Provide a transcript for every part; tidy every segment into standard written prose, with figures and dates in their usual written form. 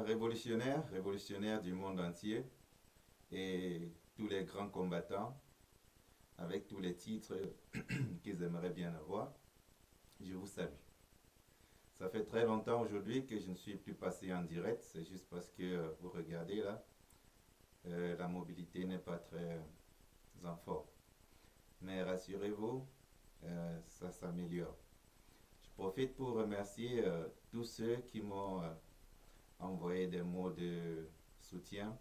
révolutionnaires du monde entier et tous les grands combattants avec tous les titres qu'ils aimeraient bien avoir, je vous salue. Ça fait très longtemps aujourd'hui que je ne suis plus passé en direct, c'est juste parce que vous regardez là, la mobilité n'est pas très en forme. Mais rassurez-vous, ça s'améliore. Je profite pour remercier tous ceux qui m'ont envoyé des mots de soutien,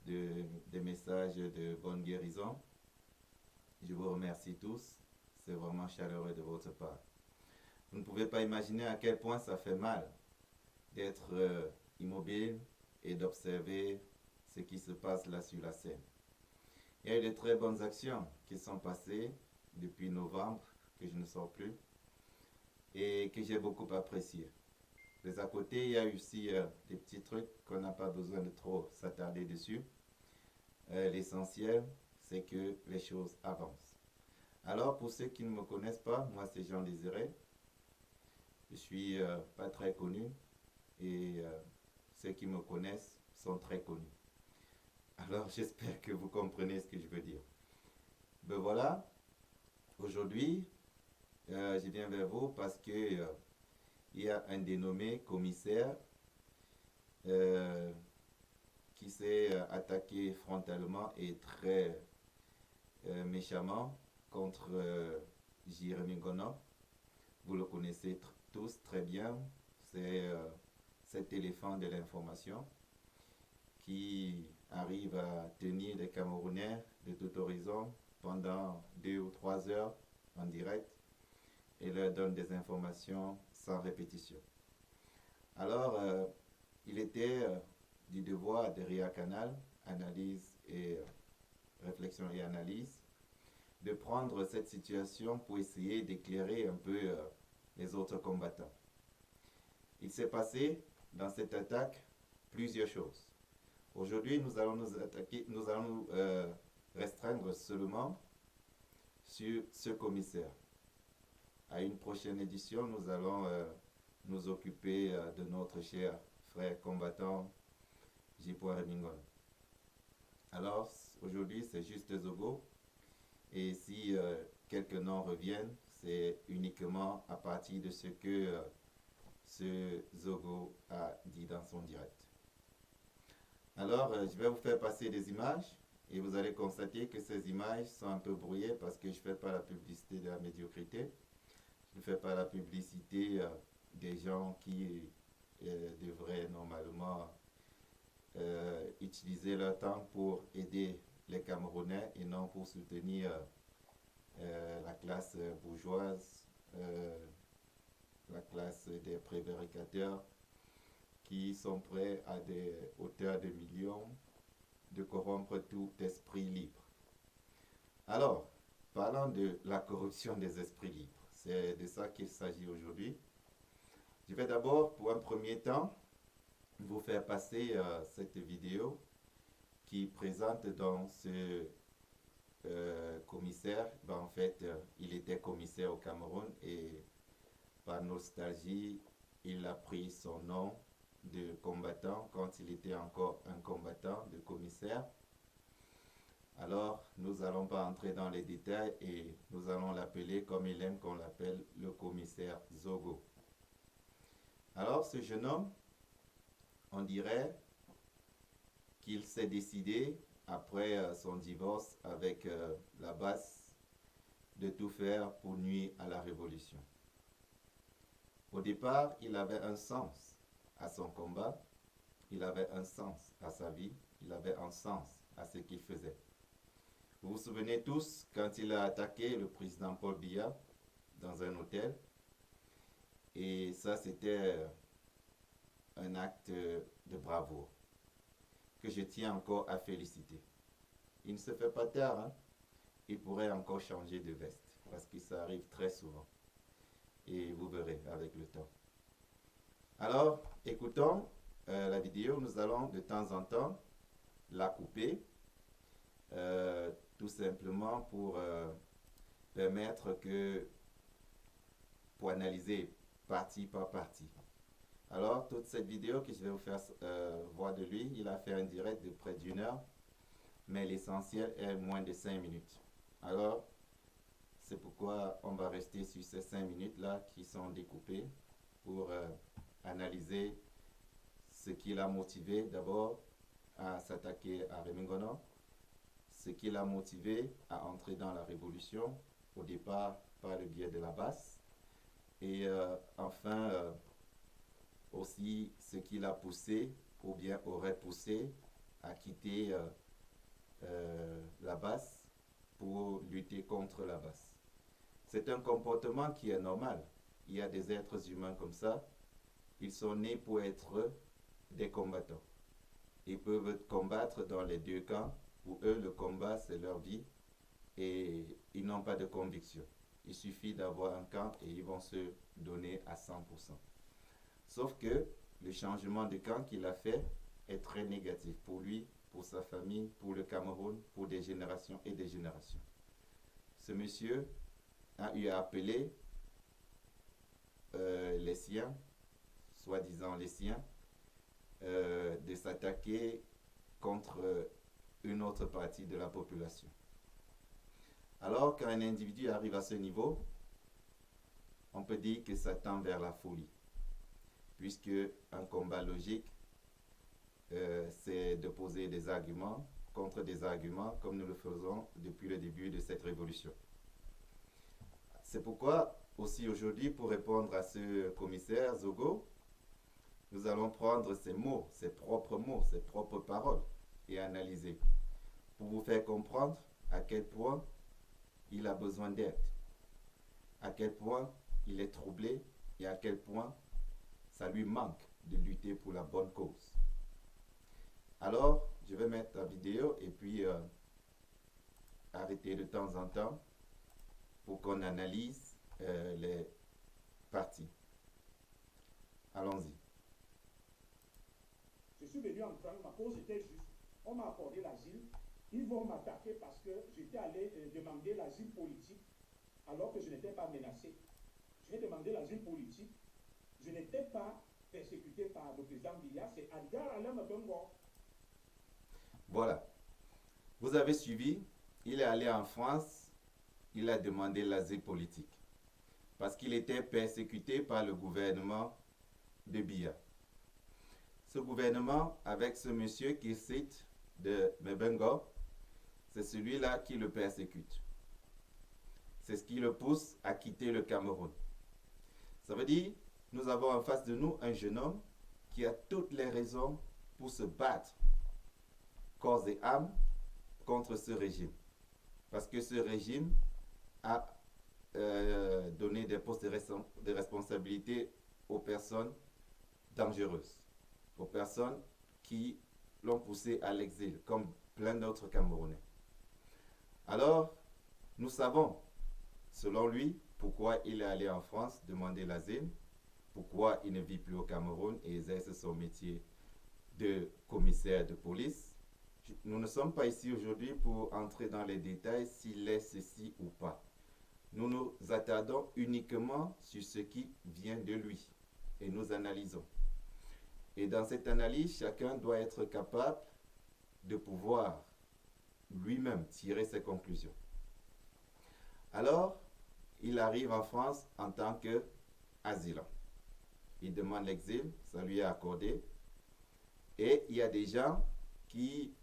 des messages de bonne guérison. Je vous remercie tous, c'est vraiment chaleureux de votre part. Vous ne pouvez pas imaginer à quel point ça fait mal d'être immobile et d'observer ce qui se passe là sur la scène. Il y a eu de très bonnes actions qui sont passées depuis novembre, que je ne sors plus, et que j'ai beaucoup apprécié. Mais à côté, il y a aussi des petits trucs qu'on n'a pas besoin de trop s'attarder dessus. L'essentiel, c'est que les choses avancent. Alors, pour ceux qui ne me connaissent pas, moi c'est Jean Désiré. Je suis pas très connu et ceux qui me connaissent sont très connus. Alors, j'espère que vous comprenez ce que je veux dire. Ben voilà, aujourd'hui, je viens vers vous parce que il y a un dénommé commissaire qui s'est attaqué frontalement et très méchamment contre Jérémy Gono. Vous le connaissez tous très bien. C'est cet éléphant de l'information qui arrive à tenir les Camerounais de tout horizon pendant 2 ou 3 heures en direct et leur donne des informations sans répétition. Alors, il était du devoir de RIA Canal, analyse et réflexion et analyse, de prendre cette situation pour essayer d'éclairer un peu les autres combattants. Il s'est passé dans cette attaque plusieurs choses. Aujourd'hui, nous allons nous restreindre seulement sur ce commissaire. À une prochaine édition, nous allons nous occuper de notre cher frère combattant J.P. Mingon. Alors, aujourd'hui, c'est juste Zogo. Et si quelques noms reviennent, c'est uniquement à partir de ce que ce Zogo a dit dans son direct. Alors, je vais vous faire passer des images et vous allez constater que ces images sont un peu brouillées parce que je ne fais pas la publicité de la médiocrité. Je ne fais pas la publicité des gens qui devraient normalement utiliser leur temps pour aider les Camerounais et non pour soutenir la classe bourgeoise, la classe des prévaricateurs qui sont prêts à des hauteurs de millions de corrompre tout esprit libre. Alors, parlant de la corruption des esprits libres, c'est de ça qu'il s'agit aujourd'hui. Je vais d'abord, pour un premier temps, vous faire passer cette vidéo qui présente dans ce commissaire. Ben, en fait, il était commissaire au Cameroun et par nostalgie, il a pris son nom de combattant quand il était encore un combattant de commissaire. Alors, nous n'allons pas entrer dans les détails et nous allons l'appeler comme il aime qu'on l'appelle, le commissaire Zogo. Alors, ce jeune homme, on dirait qu'il s'est décidé, après son divorce avec la basse, de tout faire pour nuire à la révolution. Au départ, il avait un sens à son combat, il avait un sens à sa vie, il avait un sens à ce qu'il faisait. Vous vous souvenez tous quand il a attaqué le président Paul Biya dans un hôtel, et ça c'était un acte de bravoure que je tiens encore à féliciter. Il ne se fait pas tard, hein? Il pourrait encore changer de veste parce que ça arrive très souvent et vous verrez avec le temps. Alors, écoutons la vidéo. Nous allons de temps en temps la couper tout simplement pour permettre que, pour analyser partie par partie. Alors, toute cette vidéo que je vais vous faire voir de lui, il a fait un direct de près d'une heure, mais l'essentiel est moins de 5 minutes. Alors, c'est pourquoi on va rester sur ces 5 minutes-là qui sont découpées pour analyser ce qui l'a motivé d'abord à s'attaquer à Remingono, ce qui l'a motivé à entrer dans la révolution, au départ par le biais de la basse, et enfin aussi ce qui l'a poussé ou bien aurait poussé à quitter la basse pour lutter contre la basse. C'est un comportement qui est normal. Il y a des êtres humains comme ça. Ils sont nés pour être des combattants. Ils peuvent combattre dans les deux camps, où eux, le combat, c'est leur vie, et ils n'ont pas de conviction. Il suffit d'avoir un camp et ils vont se donner à 100%. Sauf que le changement de camp qu'il a fait est très négatif pour lui, pour sa famille, pour le Cameroun, pour des générations et des générations. Ce monsieur a eu à appeler les siens, soi-disant les siens, de s'attaquer contre une autre partie de la population. Alors, quand un individu arrive à ce niveau, on peut dire que ça tend vers la folie, puisque un combat logique, c'est de poser des arguments contre des arguments, comme nous le faisons depuis le début de cette révolution. C'est pourquoi, aussi aujourd'hui, pour répondre à ce commissaire Zogo, nous allons prendre ses mots, ses propres paroles, et analyser, pour vous faire comprendre à quel point il a besoin d'aide, à quel point il est troublé et à quel point ça lui manque de lutter pour la bonne cause. Alors, je vais mettre la vidéo et puis arrêter de temps en temps pour qu'on analyse les parties. Allons-y. Je suis venu en France, ma cause était juste. On m'a accordé l'asile. Ils vont m'attaquer parce que j'étais allé demander l'asile politique alors que je n'étais pas menacé. J'ai demandé l'asile politique. Je n'étais pas persécuté par le président Biya. C'est Edgar Alain Bengo. Voilà. Vous avez suivi. Il est allé en France. Il a demandé l'asile politique. Parce qu'il était persécuté par le gouvernement de Biya. Ce gouvernement, avec ce monsieur qui cite de Mebengo, c'est celui-là qui le persécute. C'est ce qui le pousse à quitter le Cameroun. Ça veut dire, nous avons en face de nous un jeune homme qui a toutes les raisons pour se battre corps et âme contre ce régime. Parce que ce régime a donné des postes de responsabilité aux personnes dangereuses, aux personnes qui l'ont poussé à l'exil, comme plein d'autres Camerounais. Alors, nous savons, selon lui, pourquoi il est allé en France demander l'asile, pourquoi il ne vit plus au Cameroun et exerce son métier de commissaire de police. Nous ne sommes pas ici aujourd'hui pour entrer dans les détails s'il est ceci ou pas. Nous nous attardons uniquement sur ce qui vient de lui et nous analysons. Et dans cette analyse, chacun doit être capable de pouvoir lui-même tirer ses conclusions. Alors, il arrive en France en tant qu'asylant. Il demande l'exil, ça lui est accordé. Et il y a des gens qui,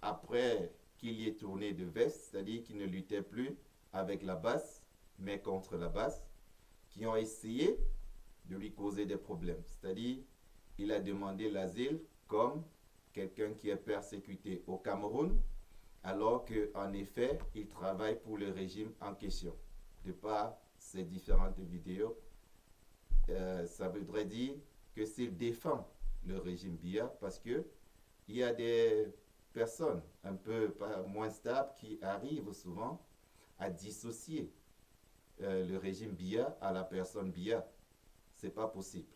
après qu'il y ait tourné de veste, c'est-à-dire qu'ils ne luttaient plus avec la basse, mais contre la basse, qui ont essayé de lui causer des problèmes. C'est-à-dire, il a demandé l'asile comme quelqu'un qui est persécuté au Cameroun, alors qu'en effet, il travaille pour le régime en question. De par ces différentes vidéos, ça voudrait dire que s'il défend le régime Biya, parce que il y a des personnes un peu moins stables qui arrivent souvent à dissocier le régime Biya à la personne Biya. C'est pas possible.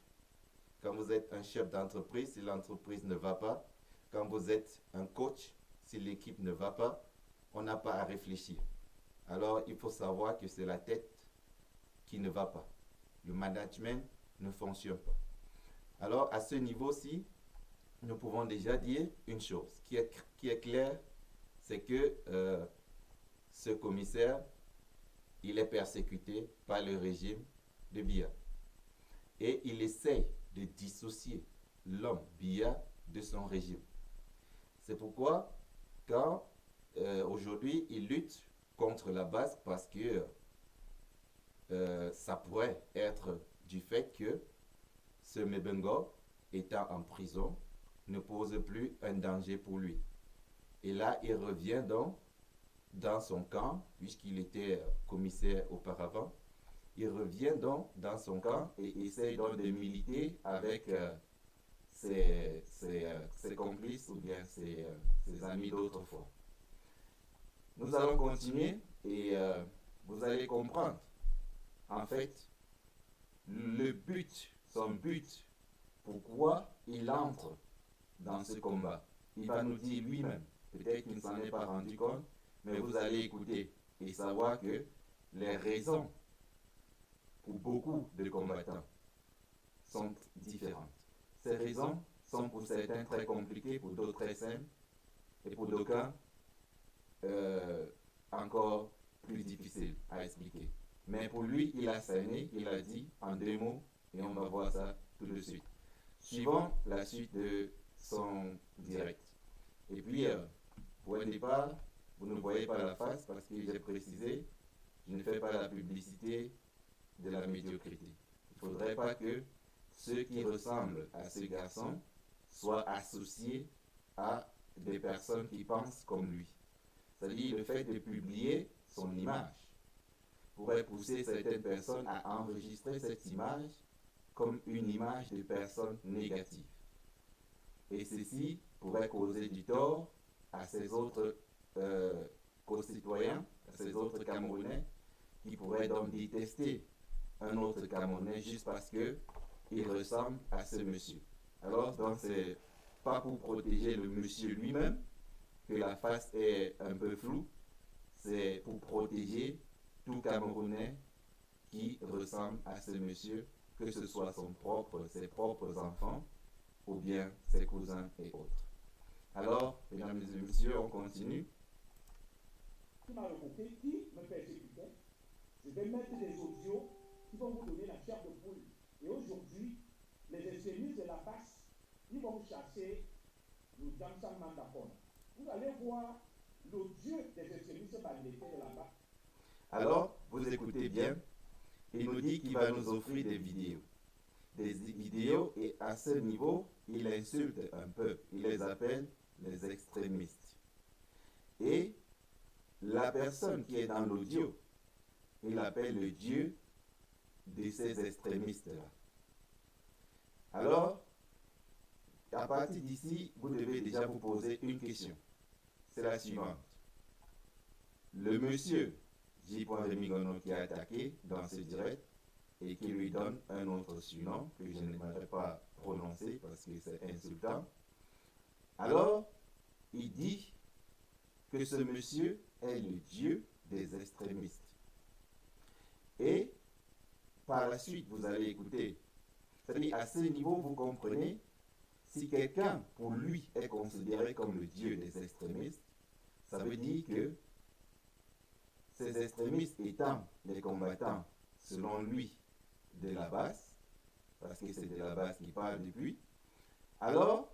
Quand vous êtes un chef d'entreprise, si l'entreprise ne va pas, quand vous êtes un coach, si l'équipe ne va pas, on n'a pas à réfléchir. Alors, il faut savoir que c'est la tête qui ne va pas. Le management ne fonctionne pas. Alors, à ce niveau-ci, nous pouvons déjà dire une chose qui est claire, c'est que ce commissaire, il est persécuté par le régime de Biya. Et il essaye de dissocier l'homme Biya de son régime. C'est pourquoi, quand aujourd'hui il lutte contre la base, parce que ça pourrait être du fait que ce Mebengo, étant en prison, ne pose plus un danger pour lui. Et là, il revient donc dans son camp, puisqu'il était commissaire auparavant. Il revient donc dans son camp et essaye donc de militer avec ses complices ou bien ses amis d'autrefois. Nous allons continuer et vous allez comprendre. En fait, son but, pourquoi il entre dans ce combat. Il va nous dire lui-même, peut-être qu'il ne s'en est pas rendu compte, mais vous allez écouter et savoir que les raisons pour beaucoup de combattants sont différentes. Ces raisons sont pour certains très compliquées, pour d'autres très simples, et pour d'aucuns encore plus difficiles à expliquer. Mais pour lui, il a cerné, il a dit en 2 mots, et on va voir ça tout de suite. Suivons la suite de son direct. Et puis, pour un départ, vous ne voyez pas la face parce que j'ai précisé, je ne fais pas la publicité de la médiocrité. Il ne faudrait pas que ceux qui ressemblent à ce garçon soient associés à des personnes qui pensent comme lui. C'est-à-dire le fait de publier son image pourrait pousser certaines personnes à enregistrer cette image comme une image de personne négative. Et ceci pourrait causer du tort à ses autres concitoyens, à ses autres Camerounais, qui pourraient donc détester un autre Camerounais juste parce qu'il ressemble à ce monsieur. Alors, donc, c'est pas pour protéger le monsieur lui-même que la face est un peu floue, c'est pour protéger tout Camerounais qui ressemble à ce monsieur, que ce soit ses propres enfants ou bien ses cousins et autres. Alors, mesdames et messieurs, on continue. Qui m'a remonté, qui me persécutait. Je vais mettre des audios qui vont vous donner la chair de poule. Et aujourd'hui, les extrémistes de la face, ils vont chasser le Damsan Mandapon. Vous allez voir l'odieux des extrémistes banditaires de là-bas. Alors, vous écoutez bien, il nous dit qu'il va nous offrir des vidéos. Des vidéos, et à ce niveau, il insulte un peu, il les appelle les extrémistes. Et la personne qui est dans l'audio, il appelle le Dieu de ces extrémistes-là. Alors, à partir d'ici, vous devez déjà vous poser une question. C'est la suivante. Le monsieur J. Remigono qui a attaqué dans ce direct et qui lui donne un autre surnom que je n'aimerais pas prononcer parce que c'est insultant. Alors, il dit que ce monsieur est le Dieu des extrémistes. Et par la suite, vous allez écouter. C'est-à-dire, à ce niveau, vous comprenez, si quelqu'un, pour lui, est considéré comme le Dieu des extrémistes, ça veut dire que ces extrémistes étant les combattants, selon lui, de la base, parce que c'est de la base qui parle depuis, alors,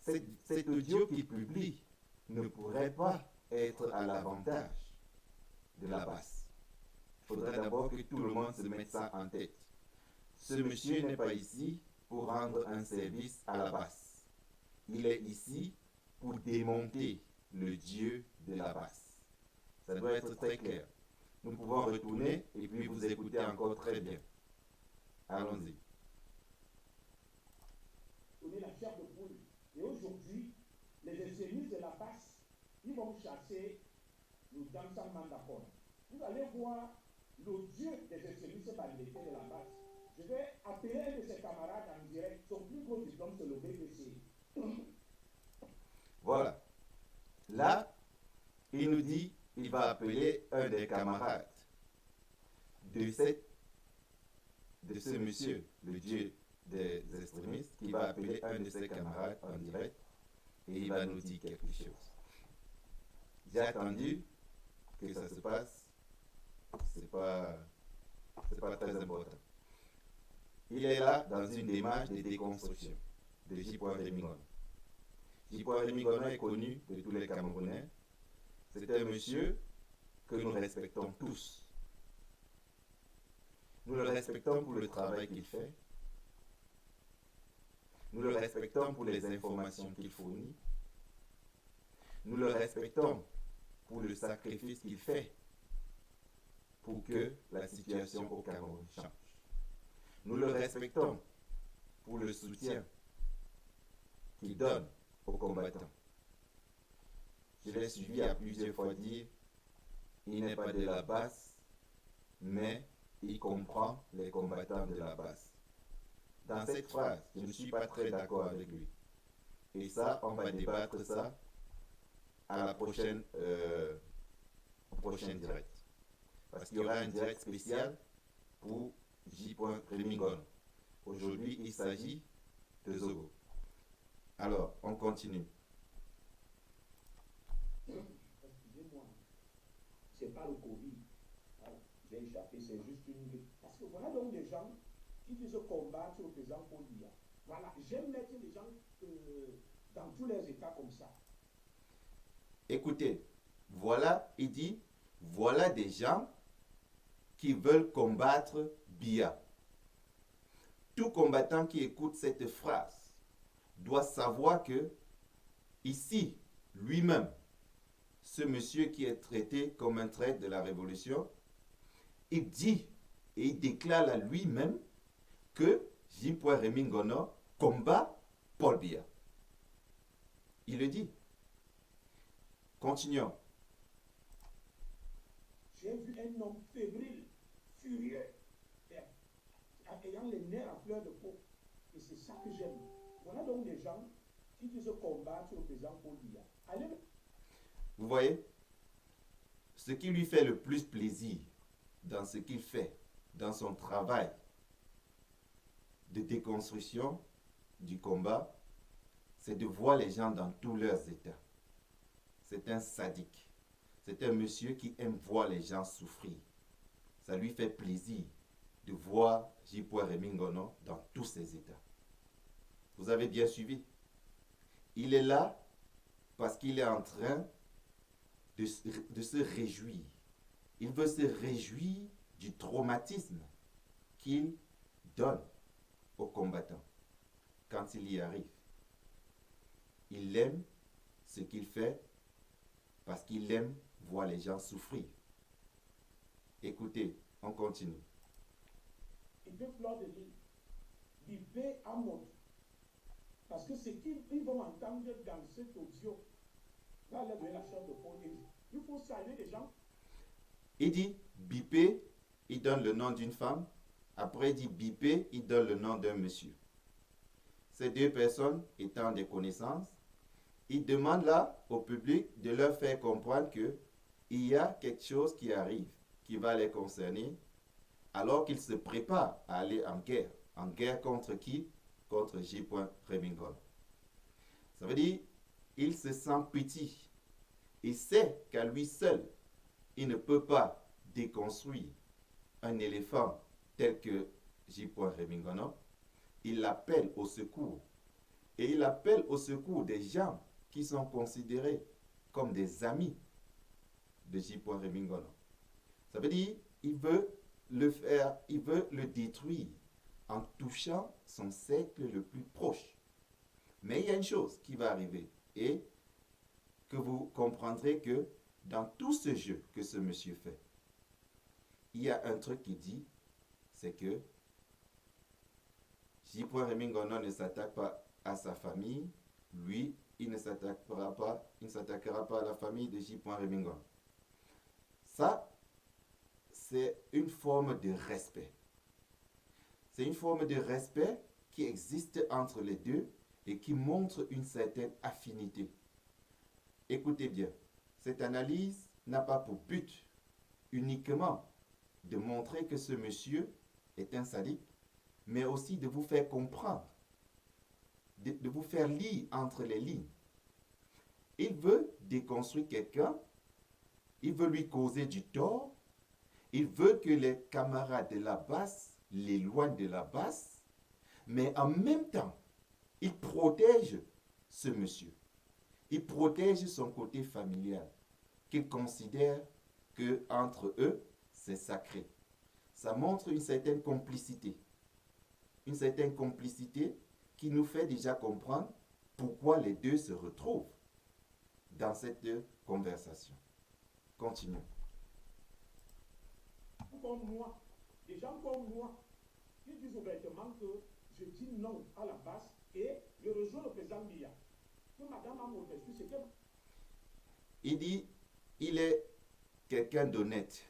cet audio qu'il publie ne pourrait pas être à l'avantage de la base. Il faudrait d'abord que tout le monde se mette ça en tête. Ce monsieur n'est pas ici pour rendre un service à la base. Il est ici pour démonter le Dieu de la base. Ça doit être très clair. Nous pouvons retourner et puis vous écouter encore très bien. Allons-y. Donner la chair de poule. Et aujourd'hui, les extrémistes de la face, ils vont chasser le Damsan Mandapon. Vous allez voir le Dieu des extrémistes banditaires de la base. Je vais appeler un de ses camarades en direct. Son plus gros diplôme, c'est le BPC. Voilà. Là, il nous dit, il va appeler un des camarades de ce monsieur, le Dieu des extrémistes qui va appeler un de ses camarades en direct et il va nous dire quelque chose. J'ai attendu que ça se passe, c'est pas très important. Il est là dans une démarche de déconstruction de J. Rémy Ngono. J. Rémy Ngono est connu de tous les Camerounais. C'est un monsieur que nous respectons tous. Nous le respectons pour le travail qu'il fait. Nous le respectons pour les informations qu'il fournit. Nous le respectons pour le sacrifice qu'il fait pour que la situation au Cameroun change. Nous le respectons pour le soutien qu'il donne aux combattants. Je l'ai suivi à plusieurs fois dire, il n'est pas de la base, mais il comprend les combattants de la base. Dans cette phrase, je ne suis pas très d'accord avec lui. Et ça, on va débattre ça à la prochaine direct. Parce qu'il y aura un direct spécial pour J. Rémy Ngono. Aujourd'hui, il s'agit de Zogo. Alors, on continue. Excusez-moi, c'est pas le Covid. Voilà, j'ai échappé, c'est juste une grippe. Parce que voilà donc des gens qui disent combattre le président Paul Biya. Voilà, j'aime mettre les gens dans tous les états comme ça. Écoutez, voilà, il dit, voilà des gens qui veulent combattre Biya. Tout combattant qui écoute cette phrase doit savoir que ici, lui-même, ce monsieur qui est traité comme un traître de la Révolution, il dit et il déclare à lui-même que J. Rémy Ngono combat Paul Biya. Il le dit. Continuons. J'ai vu un homme fébrile, furieux, ayant les nerfs à fleur de peau. Et c'est ça que j'aime. Voilà donc des gens qui disent combattre le président Paul Biya. Allez. Vous voyez, ce qui lui fait le plus plaisir dans ce qu'il fait, dans son travail de déconstruction du combat, c'est de voir les gens dans tous leurs états. C'est un sadique. C'est un monsieur qui aime voir les gens souffrir. Ça lui fait plaisir de voir J. Rémy Ngono dans tous ses états. Vous avez bien suivi. Il est là parce qu'il est en train de se réjouir. Il veut se réjouir du traumatisme qu'il donne aux combattants quand il y arrive. Il aime ce qu'il fait parce qu'il aime voir les gens souffrir. Écoutez, on continue. Et puis Fleur de Lille, Bipé Amod, parce que ce qu'ils vont entendre dans cet audio, là, là, de la chair de Paul, il faut saluer les gens. Il dit Bipé, il donne le nom d'une femme. Après, il dit Bipé, il donne le nom d'un monsieur. Ces deux personnes étant des connaissances, il demande là au public de leur faire comprendre que il y a quelque chose qui arrive, qui va les concerner, alors qu'ils se préparent à aller en guerre. En guerre contre qui? Contre J. Rémy Ngono. Ça veut dire, il se sent petit. Il sait qu'à lui seul, il ne peut pas déconstruire un éléphant tel que J. Rémy Ngono. Il appelle au secours. Et il appelle au secours des gens qui sont considérés comme des amis de J. Rémy Ngono. Ça veut dire, il veut le détruire en touchant son cercle le plus proche. Mais il y a une chose qui va arriver et que vous comprendrez que dans tout ce jeu que ce monsieur fait, il y a un truc qui dit, c'est que J. Rémy Ngono ne s'attaque pas à sa famille, lui, il ne s'attaquera pas à la famille de J. Rémy Ngono. Ça, c'est une forme de respect. C'est une forme de respect qui existe entre les deux et qui montre une certaine affinité. Écoutez bien, cette analyse n'a pas pour but uniquement de montrer que ce monsieur est un sadique, mais aussi de vous faire comprendre, de vous faire lire entre les lignes. Il veut déconstruire quelqu'un, il veut lui causer du tort, il veut que les camarades de la basse l'éloignent de la basse, mais en même temps, il protège ce monsieur. Il protège son côté familial, qu'il considère que entre eux, c'est sacré. Ça montre une certaine complicité qui nous fait déjà comprendre pourquoi les deux se retrouvent dans cette conversation. Continuons. Comme moi, des gens comme moi, qui disent ouvertement que je dis non à la base et je rejoins le président Biya. Que madame a mon excuse, c'est que... Il dit, il est quelqu'un d'honnête,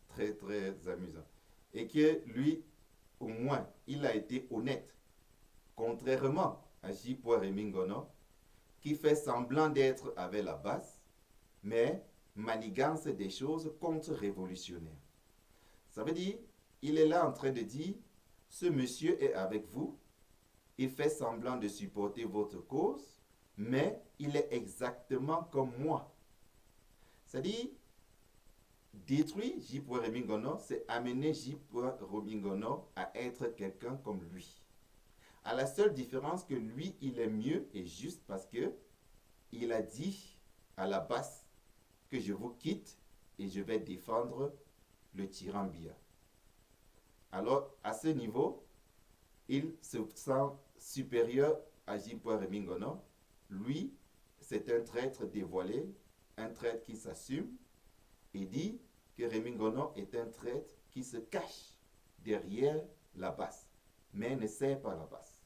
très très amusant, et que lui, au moins, il a été honnête, contrairement à J. Rémy Ngono, qui fait semblant d'être avec la base, mais manigance des choses contre-révolutionnaires. Ça veut dire, il est là en train de dire, ce monsieur est avec vous, il fait semblant de supporter votre cause, mais il est exactement comme moi. C'est-à-dire, détruire J. Rémy Ngono, c'est amener J. Rémy Ngono à être quelqu'un comme lui. À la seule différence que lui, il est mieux et juste parce que il a dit à la base que je vous quitte et je vais défendre le tyran Biya. Alors, à ce niveau, il se sent supérieur à J. Rémy Ngono. Lui, c'est un traître dévoilé, un traître qui s'assume et dit que Rémy Ngono est un traître qui se cache derrière la base, mais ne sert pas la base.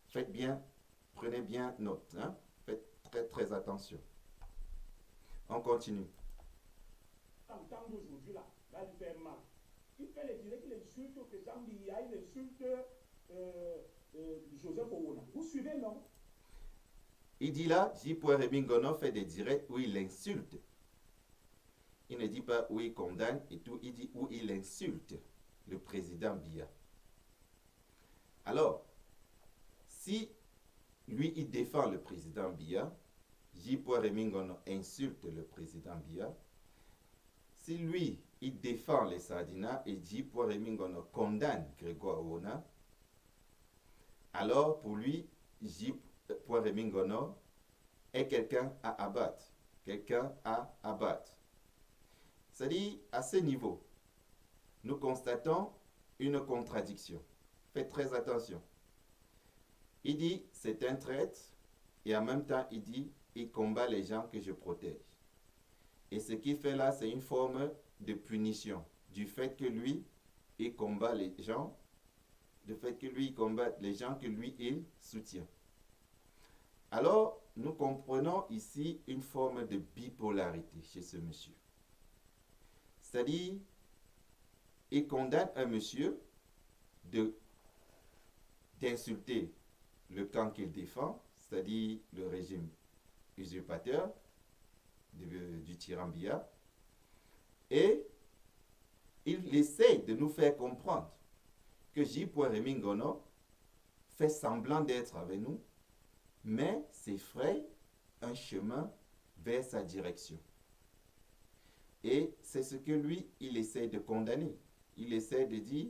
Faites bien, prenez bien note, hein? Faites très très attention. On continue. En temps d'aujourd'hui, là, va lui faire mal. Il fait les directs, il insulte au président Biya, il insulte Joseph Owona. Vous suivez, non? Il dit là, J. Rémy Ngono fait des directs où il insulte. Il ne dit pas où il condamne et tout, il dit où il insulte le président Biya. Alors, si lui, il défend le président Biya, J. Rémy Ngono insulte le président Biya. Si lui, il défend les Sardinats et J. Rémy Ngono condamne Grégoire Owona, alors pour lui, J. Rémy Ngono est quelqu'un à abattre. Quelqu'un à abattre. C'est-à-dire, à ce niveau, nous constatons une contradiction. Faites très attention. Il dit, c'est un traître, et en même temps, il dit, il combat les gens que je protège. Et ce qu'il fait là, c'est une forme de punition du fait que lui, il combat les gens, du fait que lui, il combat les gens que lui, il soutient. Alors, nous comprenons ici une forme de bipolarité chez ce monsieur. C'est-à-dire, il condamne un monsieur d'insulter le camp qu'il défend, c'est-à-dire le régime usurpateur du tyran Biya, et il essaie de nous faire comprendre que J. Rémy Ngono fait semblant d'être avec nous, mais s'effraie un chemin vers sa direction. Et c'est ce que lui, il essaie de condamner. Il essaie de dire,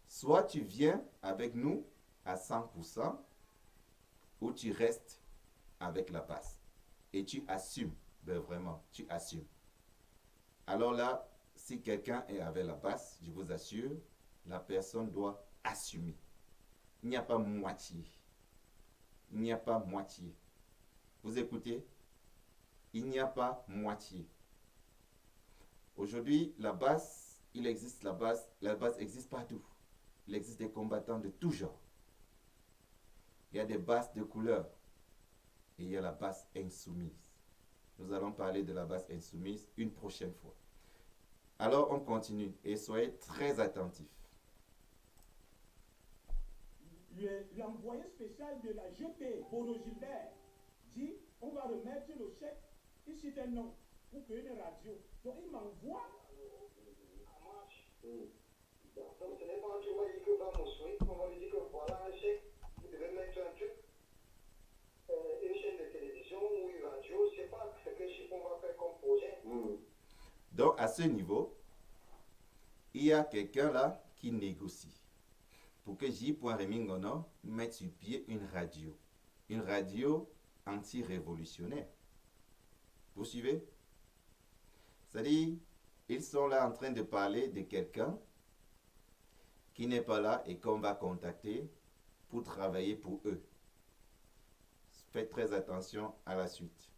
soit tu viens avec nous à 100%, ou tu restes avec la base. Et tu assumes, ben vraiment, tu assumes. Alors là, si quelqu'un est avec la base, je vous assure, la personne doit assumer. Il n'y a pas moitié. Il n'y a pas moitié. Vous écoutez? Il n'y a pas moitié. Aujourd'hui, la base, il existe la base existe partout. Il existe des combattants de tout genre. Il y a des bases de couleur et il y a la base insoumise. Nous allons parler de la base insoumise une prochaine fois. Alors on continue et soyez très attentifs. L'envoyé spécial de la GP, Bono Gilbert, dit on va remettre le chèque. Il cite un nom pour payer une radio. Donc il m'envoie. Donc ce n'est pas un truc qui m'a dit que va m'ouvrir, on m'a dit que voilà un chèque, vous devez mettre un truc, une chaîne de télévision ou une radio, je ne sais pas ce que Chiffon va faire comme projet. Donc, à ce niveau, il y a quelqu'un là qui négocie pour que J. Remingono mette sur pied une radio anti-révolutionnaire. Vous suivez? C'est-à-dire, ils sont là en train de parler de quelqu'un qui n'est pas là et qu'on va contacter pour travailler pour eux. Faites très attention à la suite.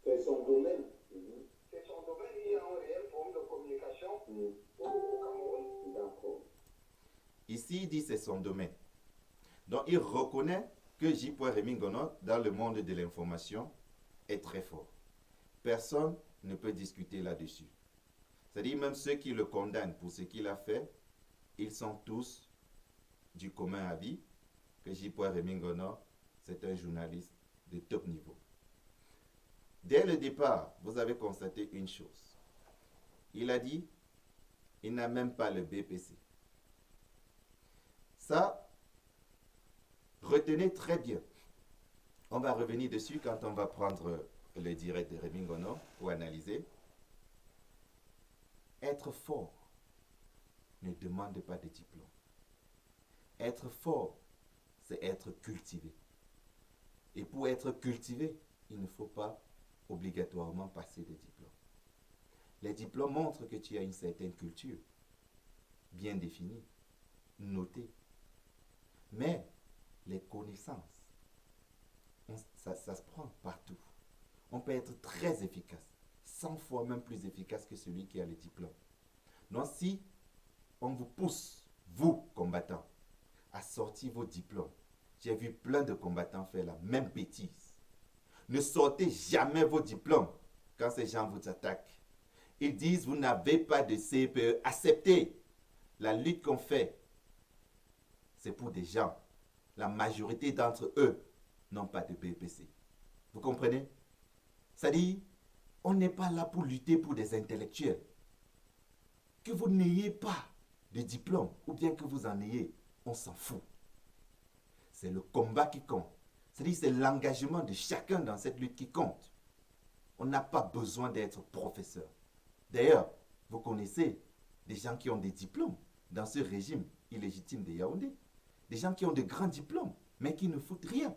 C'est son domaine. C'est son domaine, il y a un réel forme de communication au Cameroun. D'accord. Ici, il dit c'est son domaine. Donc, il reconnaît que J. Remingono, dans le monde de l'information, est très fort. Personne ne peut discuter là-dessus. C'est-à-dire, même ceux qui le condamnent pour ce qu'il a fait, ils sont tous du commun avis que J. Remingono, c'est un journaliste de top niveau. Dès le départ, vous avez constaté une chose. Il a dit, il n'a même pas le BPC. Ça, retenez très bien. On va revenir dessus quand on va prendre le direct de Remingono pour analyser. Être fort ne demande pas de diplôme. Être fort, c'est être cultivé. Et pour être cultivé, il ne faut pas obligatoirement passer des diplômes. Les diplômes montrent que tu as une certaine culture, bien définie, notée. Mais les connaissances, ça se prend partout. On peut être très efficace, 100 fois même plus efficace que celui qui a le diplôme. Donc si on vous pousse, vous combattants, à sortir vos diplômes, j'ai vu plein de combattants faire la même bêtise. Ne sortez jamais vos diplômes quand ces gens vous attaquent. Ils disent, vous n'avez pas de CPE. Acceptez. La lutte qu'on fait, c'est pour des gens. La majorité d'entre eux n'ont pas de BPC. Vous comprenez? C'est-à-dire, on n'est pas là pour lutter pour des intellectuels. Que vous n'ayez pas de diplôme ou bien que vous en ayez, on s'en fout. C'est le combat qui compte. C'est-à-dire, c'est l'engagement de chacun dans cette lutte qui compte. On n'a pas besoin d'être professeur. D'ailleurs, vous connaissez des gens qui ont des diplômes dans ce régime illégitime de Yaoundé. Des gens qui ont de grands diplômes, mais qui ne foutent rien.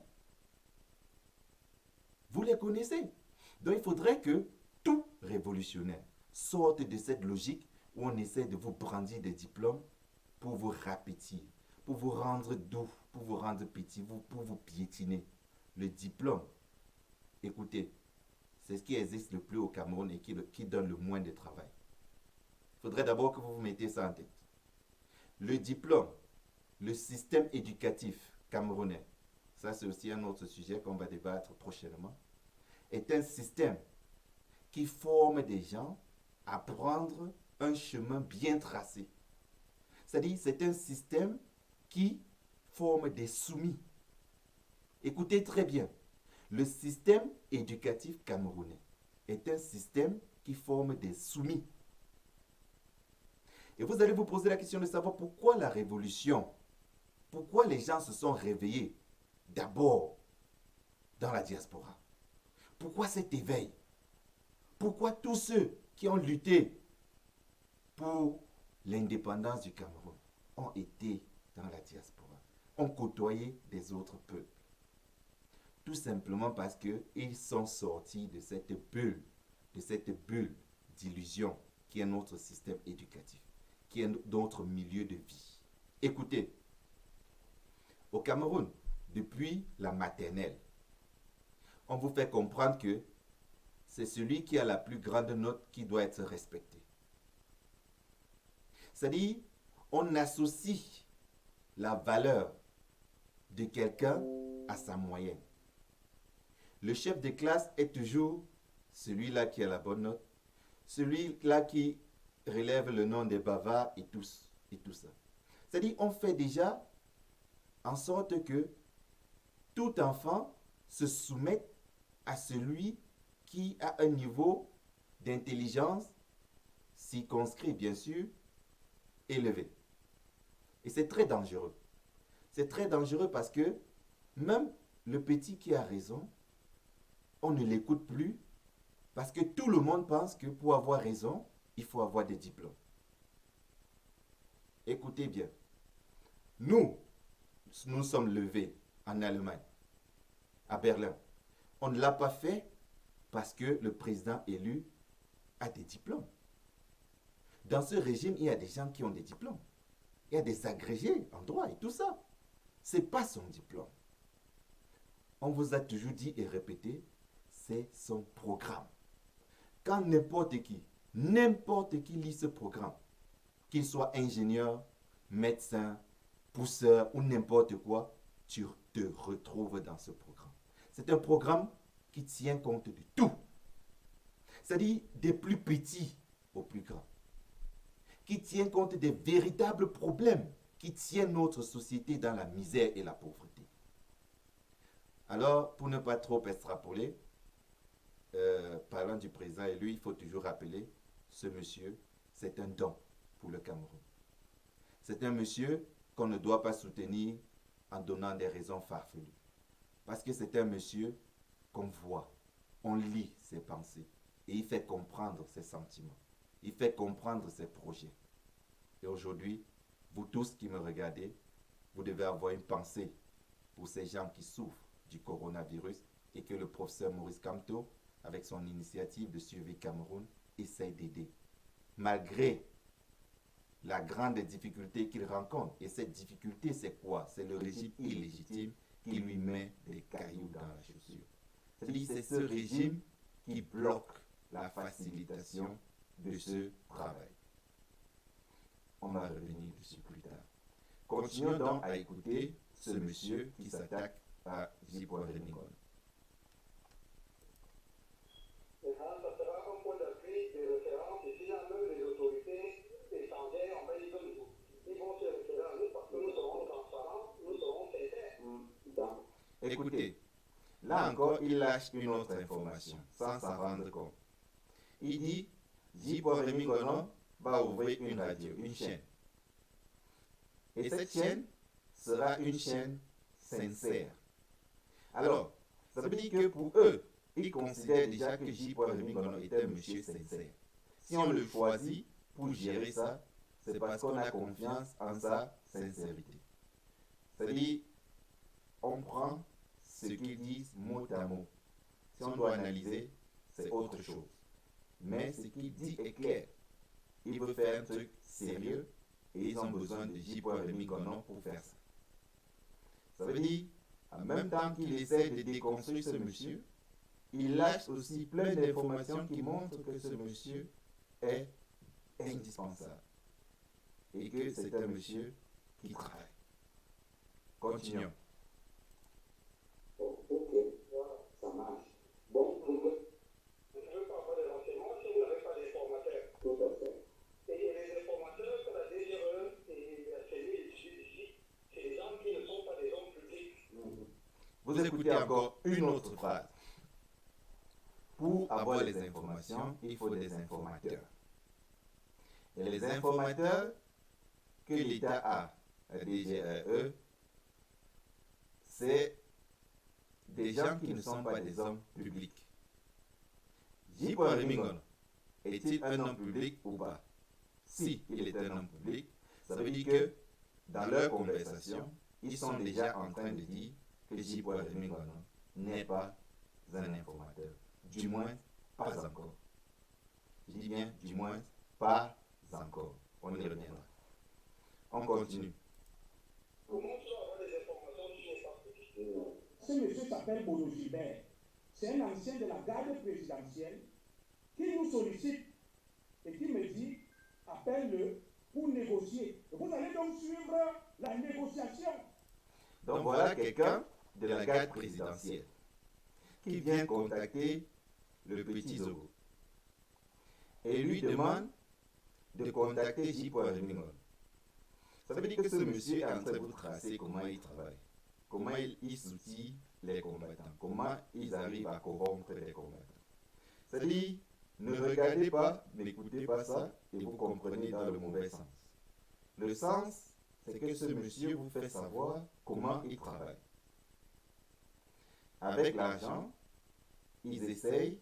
Vous les connaissez. Donc il faudrait que tout révolutionnaire sorte de cette logique où on essaie de vous brandir des diplômes pour vous rapetir, pour vous rendre doux, pour vous rendre petit, pour vous piétiner. Le diplôme, écoutez, c'est ce qui existe le plus au Cameroun et qui donne le moins de travail. Il faudrait d'abord que vous vous mettez ça en tête. Le diplôme, le système éducatif camerounais, ça c'est aussi un autre sujet qu'on va débattre prochainement, est un système qui forme des gens à prendre un chemin bien tracé. C'est-à-dire, c'est un système qui forme des soumis. Écoutez très bien, le système éducatif camerounais est un système qui forme des soumis. Et vous allez vous poser la question de savoir pourquoi la révolution, pourquoi les gens se sont réveillés d'abord dans la diaspora. Pourquoi cet éveil? Pourquoi tous ceux qui ont lutté pour l'indépendance du Cameroun ont été dans la diaspora, ont côtoyé des autres peuples? Tout simplement parce qu'ils sont sortis de cette bulle d'illusion qui est notre système éducatif, qui est notre milieu de vie. Écoutez, au Cameroun, depuis la maternelle, on vous fait comprendre que c'est celui qui a la plus grande note qui doit être respecté. C'est-à-dire, on associe la valeur de quelqu'un à sa moyenne. Le chef de classe est toujours celui-là qui a la bonne note, celui-là qui relève le nom des bavards et tout ça. C'est-à-dire, on fait déjà en sorte que tout enfant se soumette à celui qui a un niveau d'intelligence circonscrit, bien sûr, élevé. Et c'est très dangereux. C'est très dangereux parce que même le petit qui a raison, on ne l'écoute plus parce que tout le monde pense que pour avoir raison, il faut avoir des diplômes. Écoutez bien. Nous sommes levés en Allemagne, à Berlin. On ne l'a pas fait parce que le président élu a des diplômes. Dans ce régime, il y a des gens qui ont des diplômes. Il y a des agrégés en droit et tout ça. Ce n'est pas son diplôme. On vous a toujours dit et répété, c'est son programme. Quand n'importe qui lit ce programme, qu'il soit ingénieur, médecin, pousseur ou n'importe quoi, tu te retrouves dans ce programme. C'est un programme qui tient compte de tout. C'est-à-dire des plus petits aux plus grands. Qui tient compte des véritables problèmes qui tiennent notre société dans la misère et la pauvreté. Alors, pour ne pas trop extrapoler, parlant du président élu, il faut toujours rappeler, ce monsieur, c'est un don pour le Cameroun. C'est un monsieur qu'on ne doit pas soutenir en donnant des raisons farfelues. Parce que c'est un monsieur qu'on voit, on lit ses pensées et il fait comprendre ses sentiments. Il fait comprendre ses projets. Et aujourd'hui, vous tous qui me regardez, vous devez avoir une pensée pour ces gens qui souffrent du coronavirus et que le professeur Maurice Kamto, avec son initiative de Suivi Cameroun, essaie d'aider. Malgré la grande difficulté qu'il rencontre. Et cette difficulté, c'est quoi? C'est le régime illégitime qui lui met des cailloux dans la chaussure. C'est-à-dire c'est ce régime qui bloque la facilitation de ce travail. On va revenir dessus plus tard. Continuons donc à écouter ce monsieur qui s'attaque à J. Remington. Et ça sera un point d'appui de référence. Et s'il y a même les autorités étrangères, on va dire ils vont se référer à nous parce que nous serons transparents, nous serons sincères. Écoutez, là encore, il lâche une autre information sans s'en rendre compte. Il dit, J. Remington va ouvrir une radio, une chaîne. Et cette chaîne sera une chaîne sincère. Alors, ça veut dire que pour eux, ils considèrent déjà que J. Remington est un monsieur sincère. Si on le choisit pour gérer ça, c'est parce qu'on a confiance en sa sincérité. C'est-à-dire, on prend ce qu'ils disent mot à mot. Si on doit analyser, c'est autre chose. Mais ce qu'il dit est clair. Il veut faire un truc sérieux et ils ont besoin de J. Remington pour faire ça. Ça veut dire, en même temps qu'il essaie de déconstruire ce monsieur, il lâche aussi plein d'informations qui montrent que ce monsieur est indispensable et que c'est un monsieur qui travaille. Continuons. Ok, voilà, ça marche. Bon, vous ne pouvez pas avoir des renseignements si vous n'avez pas d'informateurs. Tout à fait. Et les informateurs, c'est la DGE et la CENI, c'est des gens qui ne sont pas des hommes publics. Vous écoutez encore une autre phrase. Pour avoir les informations, il faut des informateurs. Et les informateurs que l'État a, la DGE, c'est des gens qui ne sont pas des hommes publics. J. Remington est-il un homme public ou pas? Si il est un homme public, ça veut dire que dans leur conversation, ils sont déjà en train de dire que J. Remington n'est pas un informateur. Du moins, pas encore. Je dis bien, du moins, pas encore. On y reviendra. On continue. Comment tu vas avoir des informations qui n'est pas publiques? Ce monsieur s'appelle Bodo Gilbert. C'est un ancien de la garde présidentielle qui nous sollicite et qui me dit appelle-le pour négocier. Vous allez donc suivre la négociation. Donc voilà quelqu'un de la garde présidentielle qui vient contacter le petit Zogo et lui demande de contacter J. Remington. Ça veut dire que ce monsieur est en train de vous tracer comment il travaille, comment il soutient les combattants, comment ils arrivent à corrompre les combattants. C'est-à-dire, ne regardez pas, n'écoutez pas ça et vous comprenez dans le mauvais sens. Le sens, c'est que ce monsieur vous fait savoir comment il travaille. Avec l'argent, ils essayent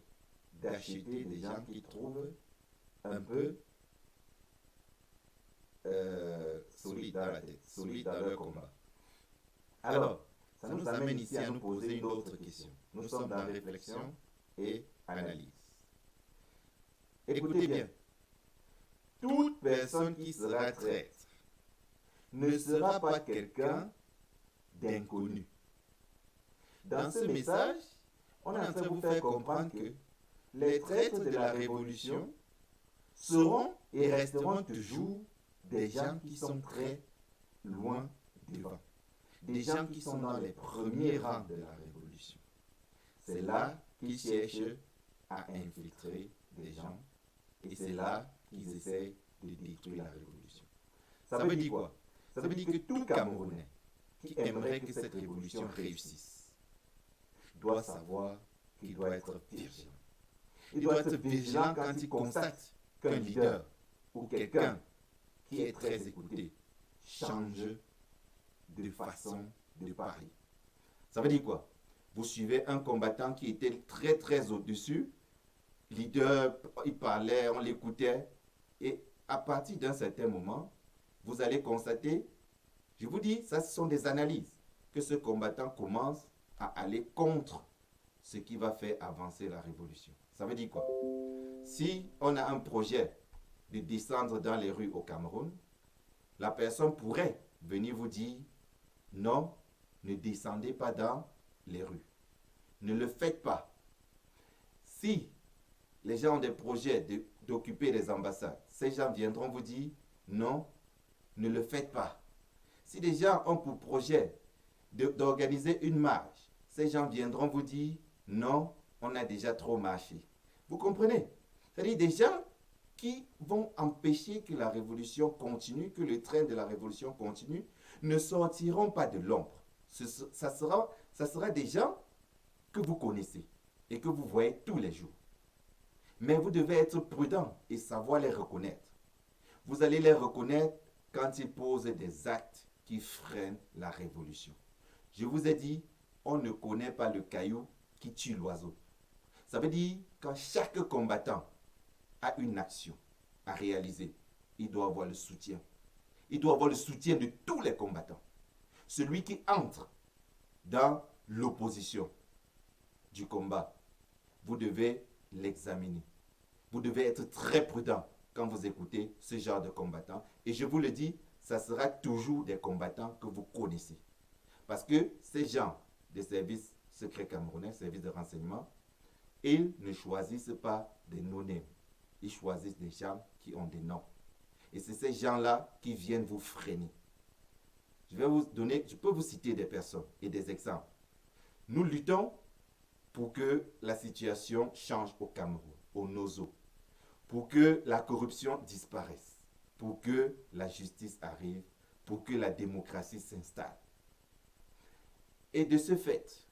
d'acheter des gens qui trouvent un peu solides dans la tête, solides dans leur combat. Alors, ça nous amène ici à nous poser une autre question. Nous sommes dans réflexion et analyse. Écoutez bien, toute personne qui sera traître ne sera pas quelqu'un d'inconnu. Dans ce message, on est en train de vous faire comprendre que les traîtres de la révolution seront et resteront toujours des gens qui sont très loin devant. Des gens qui sont dans les premiers rangs de la révolution. C'est là qu'ils cherchent à infiltrer des gens et c'est là qu'ils essaient de détruire la révolution. Ça veut dire quoi? Ça veut dire que tout Camerounais qui aimerait que cette révolution réussisse doit savoir qu'il doit être vigilant. Il doit être vigilant quand il constate qu'un leader ou quelqu'un qui est très écouté change de façon de parler. Ça veut dire quoi? Vous suivez un combattant qui était très très au-dessus, leader, il parlait, on l'écoutait, et à partir d'un certain moment, vous allez constater, je vous dis, ça ce sont des analyses, que ce combattant commence à aller contre ce qui va faire avancer la révolution. Ça veut dire quoi? Si on a un projet de descendre dans les rues au Cameroun, la personne pourrait venir vous dire non, ne descendez pas dans les rues. Ne le faites pas. Si les gens ont des projets d'occuper les ambassades, ces gens viendront vous dire non, ne le faites pas. Si des gens ont pour projet d'organiser une marche, ces gens viendront vous dire non, on a déjà trop marché. Vous comprenez? C'est-à-dire des gens qui vont empêcher que la révolution continue, que le train de la révolution continue, ne sortiront pas de l'ombre. Ça sera des gens que vous connaissez et que vous voyez tous les jours. Mais vous devez être prudent et savoir les reconnaître. Vous allez les reconnaître quand ils posent des actes qui freinent la révolution. Je vous ai dit, on ne connaît pas le caillou qui tue l'oiseau. Ça veut dire quand chaque combattant a une action à réaliser, il doit avoir le soutien. Il doit avoir le soutien de tous les combattants. Celui qui entre dans l'opposition du combat, vous devez l'examiner. Vous devez être très prudent quand vous écoutez ce genre de combattants. Et je vous le dis, ça sera toujours des combattants que vous connaissez. Parce que ces gens des services secrets camerounais, services de renseignement, ils ne choisissent pas des no-names. Ils choisissent des gens qui ont des noms. Et c'est ces gens-là qui viennent vous freiner. Je peux vous citer des personnes et des exemples. Nous luttons pour que la situation change au Cameroun, au Nozo, pour que la corruption disparaisse, pour que la justice arrive, pour que la démocratie s'installe. Et de ce fait,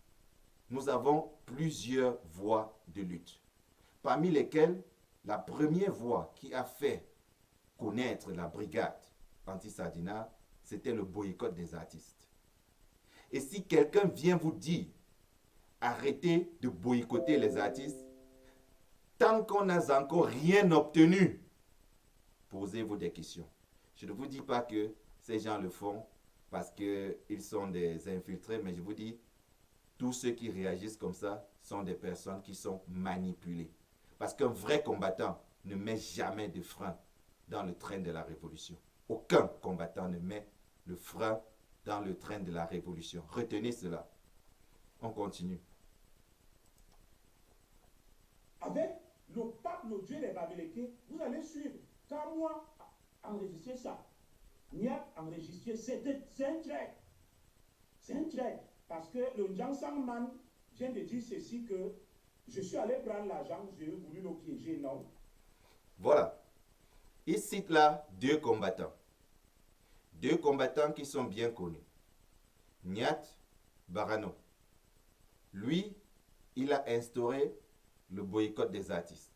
nous avons plusieurs voies de lutte, parmi lesquelles la première voie qui a fait connaître la brigade anti-Sardinat, c'était le boycott des artistes. Et si quelqu'un vient vous dire, arrêtez de boycotter les artistes, tant qu'on n'a encore rien obtenu, posez-vous des questions. Je ne vous dis pas que ces gens le font parce qu'ils sont des infiltrés, mais je vous dis, tous ceux qui réagissent comme ça sont des personnes qui sont manipulées. Parce qu'un vrai combattant ne met jamais de frein dans le train de la révolution. Aucun combattant ne met le frein dans le train de la révolution. Retenez cela. On continue. Avec le pape, le Dieu des Babyloniens, vous allez suivre. Quand moi, enregistrer ça, Niak enregistré, c'est un trait. C'est un trait. Parce que le Njang Sangman vient de dire ceci que je suis allé prendre l'argent, j'ai voulu le piéger, non. Voilà. Il cite là deux combattants. Deux combattants qui sont bien connus. Nyat Barano. Lui, il a instauré le boycott des artistes.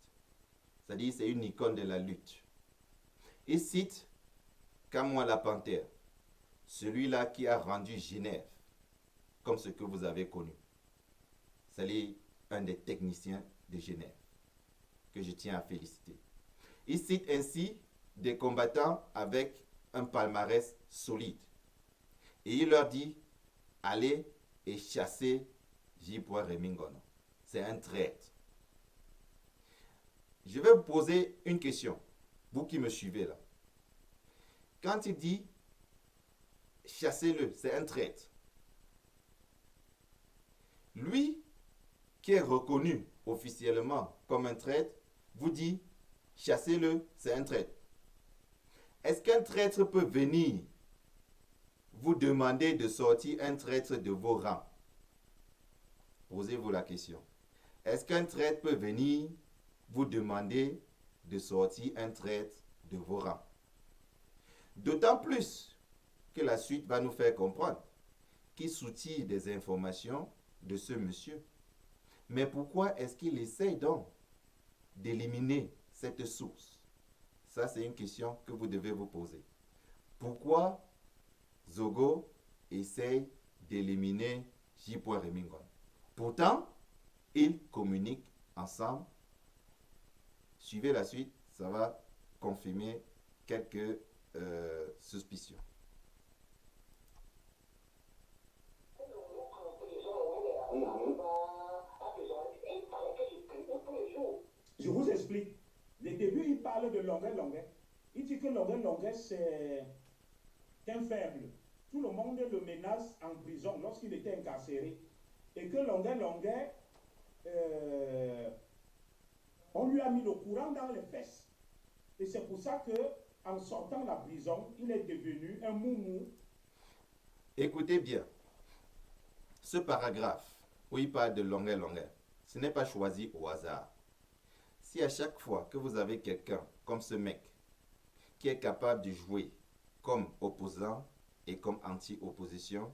C'est-à-dire c'est une icône de la lutte. Il cite Kamwa la Panthère, celui-là qui a rendu Genève comme ce que vous avez connu. C'est un des techniciens de Genève que je tiens à féliciter. Il cite ainsi des combattants avec un palmarès solide. Et il leur dit, allez et chassez J. Remingono. C'est un traître. Je vais vous poser une question, vous qui me suivez là. Quand il dit, chassez-le, c'est un traître. Lui, qui est reconnu officiellement comme un traître, vous dit, chassez-le, c'est un traître. Est-ce qu'un traître peut venir vous demander de sortir un traître de vos rangs? Posez-vous la question. Est-ce qu'un traître peut venir vous demander de sortir un traître de vos rangs? D'autant plus que la suite va nous faire comprendre qu'il soutient des informations de ce monsieur. Mais pourquoi est-ce qu'il essaye donc d'éliminer cette source? Ça, c'est une question que vous devez vous poser. Pourquoi Zogo essaye d'éliminer J. Remingono? Pourtant, ils communiquent ensemble. Suivez la suite, ça va confirmer quelques suspicions. Je vous explique. Le début, il parle de Longuet. Il dit que Longuet, c'est un faible. Tout le monde le menace en prison lorsqu'il était incarcéré. Et que Longuet, on lui a mis le courant dans les fesses. Et c'est pour ça que, en sortant de la prison, il est devenu un moumou. Écoutez bien. Ce paragraphe où il parle de Longuet, ce n'est pas choisi au hasard. Si à chaque fois que vous avez quelqu'un comme ce mec qui est capable de jouer comme opposant et comme anti-opposition,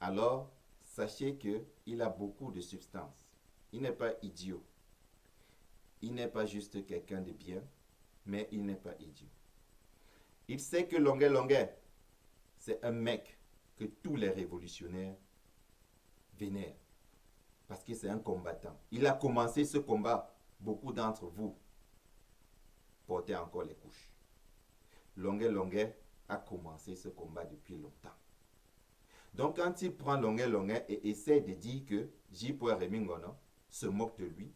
alors sachez qu'il a beaucoup de substance. Il n'est pas idiot. Il n'est pas juste quelqu'un de bien, mais il n'est pas idiot. Il sait que Longuet, c'est un mec que tous les révolutionnaires vénèrent. Parce que c'est un combattant. Il a commencé ce combat. Beaucoup d'entre vous portez encore les couches. Longuet a commencé ce combat depuis longtemps. Donc quand il prend Longuet et essaie de dire que J. Remingono se moque de lui,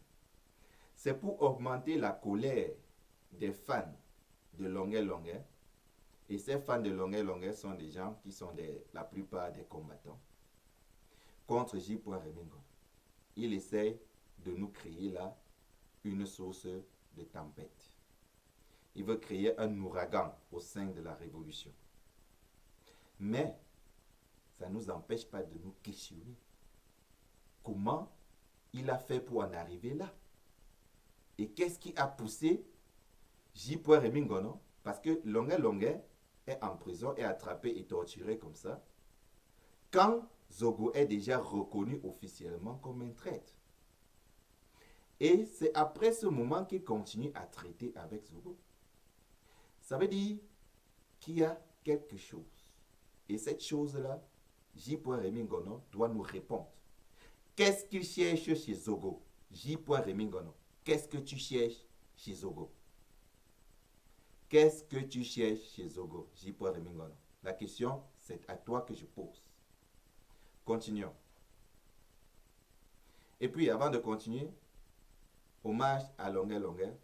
c'est pour augmenter la colère des fans de Longuet. Et ces fans de Longuet sont des gens qui sont la plupart des combattants contre J. Remingono. Il essaie de nous créer là une source de tempête. Il veut créer un ouragan au sein de la révolution. Mais ça ne nous empêche pas de nous questionner. Comment il a fait pour en arriver là? Et qu'est-ce qui a poussé J. Remingono? Parce que Longuet est en prison, est attrapé et torturé comme ça, quand Zogo est déjà reconnu officiellement comme un traître. Et c'est après ce moment qu'il continue à traiter avec Zogo. Ça veut dire qu'il y a quelque chose. Et cette chose-là, J. Remingono doit nous répondre. Qu'est-ce qu'il cherche chez Zogo? J. Remingono, qu'est-ce que tu cherches chez Zogo? Qu'est-ce que tu cherches chez Zogo, J. Remingono? La question, c'est à toi que je pose. Continuons. Et puis, avant de continuer, hommage à Longuet,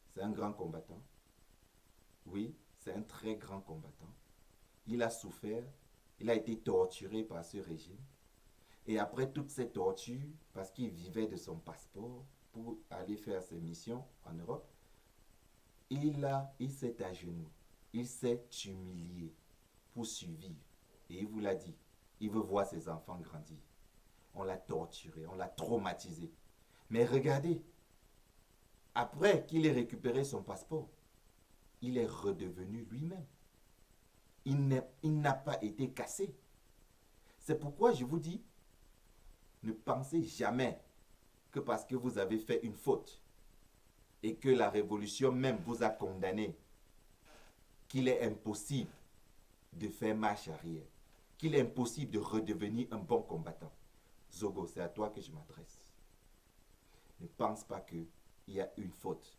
c'est un grand combattant. Oui, c'est un très grand combattant. Il a souffert, il a été torturé par ce régime. Et après toute cette torture, parce qu'il vivait de son passeport pour aller faire ses missions en Europe, il s'est à genoux, il s'est humilié pour survivre. Et il vous l'a dit, il veut voir ses enfants grandir. On l'a torturé, on l'a traumatisé. Mais regardez, après qu'il ait récupéré son passeport, il est redevenu lui-même. Il n'a pas été cassé. C'est pourquoi je vous dis, ne pensez jamais que parce que vous avez fait une faute et que la révolution même vous a condamné, qu'il est impossible de faire marche arrière, qu'il est impossible de redevenir un bon combattant. Zogo, c'est à toi que je m'adresse. Ne pense pas qu'il y a une faute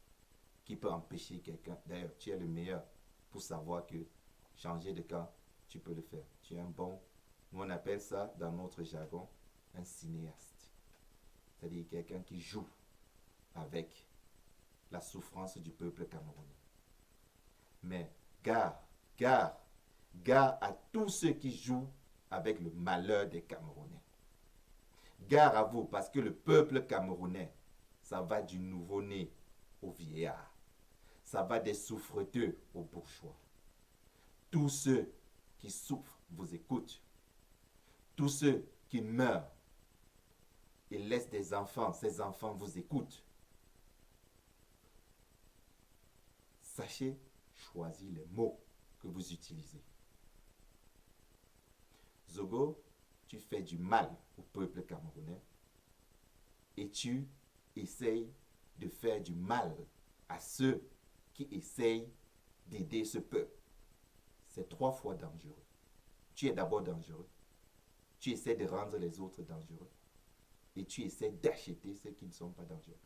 qui peut empêcher quelqu'un. D'ailleurs, tu es le meilleur pour savoir que changer de camp, tu peux le faire. Tu es un bon, nous on appelle ça dans notre jargon, un cinéaste. C'est-à-dire quelqu'un qui joue avec la souffrance du peuple camerounais. Mais gare à tous ceux qui jouent avec le malheur des Camerounais. Gare à vous, parce que le peuple camerounais, ça va du nouveau-né au vieillard. Ça va des souffreteux aux bourgeois. Tous ceux qui souffrent vous écoutent. Tous ceux qui meurent et laissent des enfants, ces enfants vous écoutent. Sachez choisir les mots que vous utilisez. Zogo, tu fais du mal au peuple camerounais et tu essayes de faire du mal à ceux qui essayent d'aider ce peuple. C'est 3 fois dangereux. Tu es d'abord dangereux. Tu essaies de rendre les autres dangereux. Et tu essaies d'acheter ceux qui ne sont pas dangereux.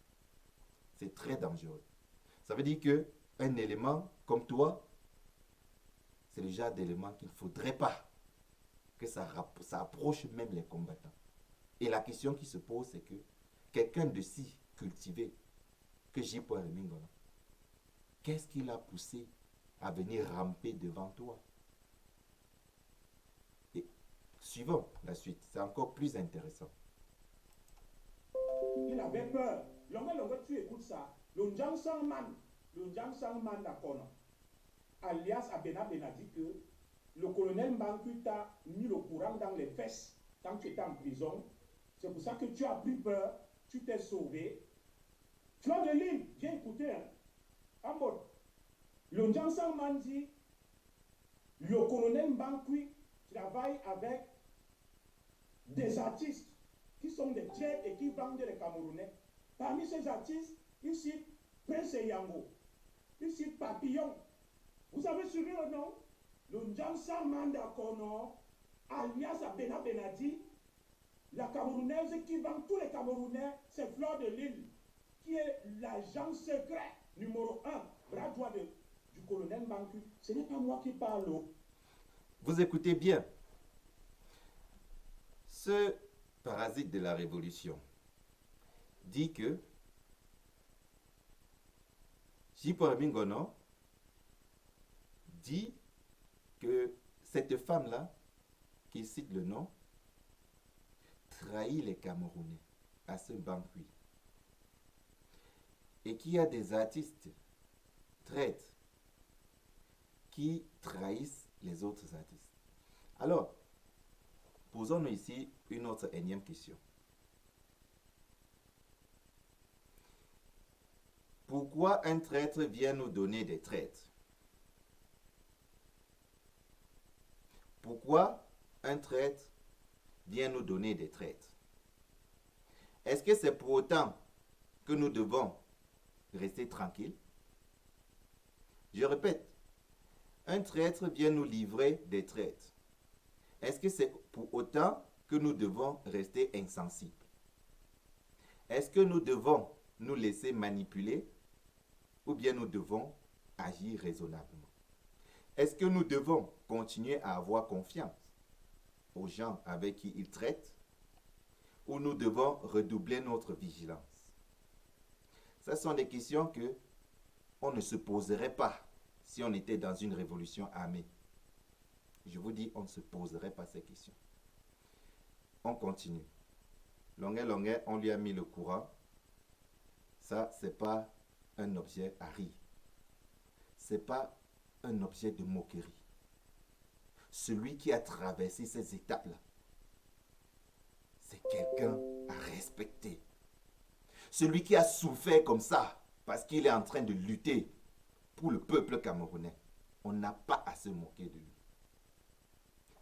C'est très dangereux. Ça veut dire qu'un élément comme toi, c'est le genre d'élément qu'il ne faudrait pas que ça approche même les combattants. Et la question qui se pose, c'est que quelqu'un de si cultivé que J. Rémy Ngona, qu'est-ce qui l'a poussé à venir ramper devant toi? Et suivons la suite, c'est encore plus intéressant. Il avait peur. Longue, tu écoutes ça. Le Njang Sangman d'Akono, alias Abena Benadi, que le colonel Mbangu t'a mis le courant dans les fesses quand tu étais en prison. C'est pour ça que tu as pris peur, tu t'es sauvé. Fleur de Lille, viens écouter. Hein. En mode, le Njang Sangman dit, le colonel Mbangu travaille avec des artistes qui sont des traîtres et qui vendent les Camerounais. Parmi ces artistes, il cite Prince Yango, il cite Papillon. Vous avez suivi le nom? Le Njang Sangman d'Akono, alias Abena Benadi, la Camerounaise qui vend tous les Camerounais, c'est Fleur de Lille, qui est l'agent secret numéro 1, bras droit du colonel Mbangu. Ce n'est pas moi qui parle. Vous écoutez bien. Ce parasite de la révolution dit que J. Rémy Ngona dit que cette femme-là, qui cite le nom, trahit les Camerounais à ce Mbangu. Et qu'il y a des artistes traîtres qui trahissent les autres artistes. Alors, posons-nous ici une autre énième question. Pourquoi un traître vient nous donner des traîtres? Pourquoi un traître vient nous donner des traîtres? Est-ce que c'est pour autant que nous devons rester tranquilles? Je répète, un traître vient nous livrer des traîtres. Est-ce que c'est pour autant que nous devons rester insensibles? Est-ce que nous devons nous laisser manipuler ou bien nous devons agir raisonnablement? Est-ce que nous devons continuer à avoir confiance aux gens avec qui ils traitent ou nous devons redoubler notre vigilance? Ce sont des questions que on ne se poserait pas si on était dans une révolution armée. Je vous dis, on ne se poserait pas ces questions. On continue. Longuet, on lui a mis le courant. Ça, c'est pas un objet à rire. C'est pas un objet de moquerie. Celui qui a traversé ces étapes-là, c'est quelqu'un à respecter. Celui qui a souffert comme ça, parce qu'il est en train de lutter pour le peuple camerounais, on n'a pas à se moquer de lui.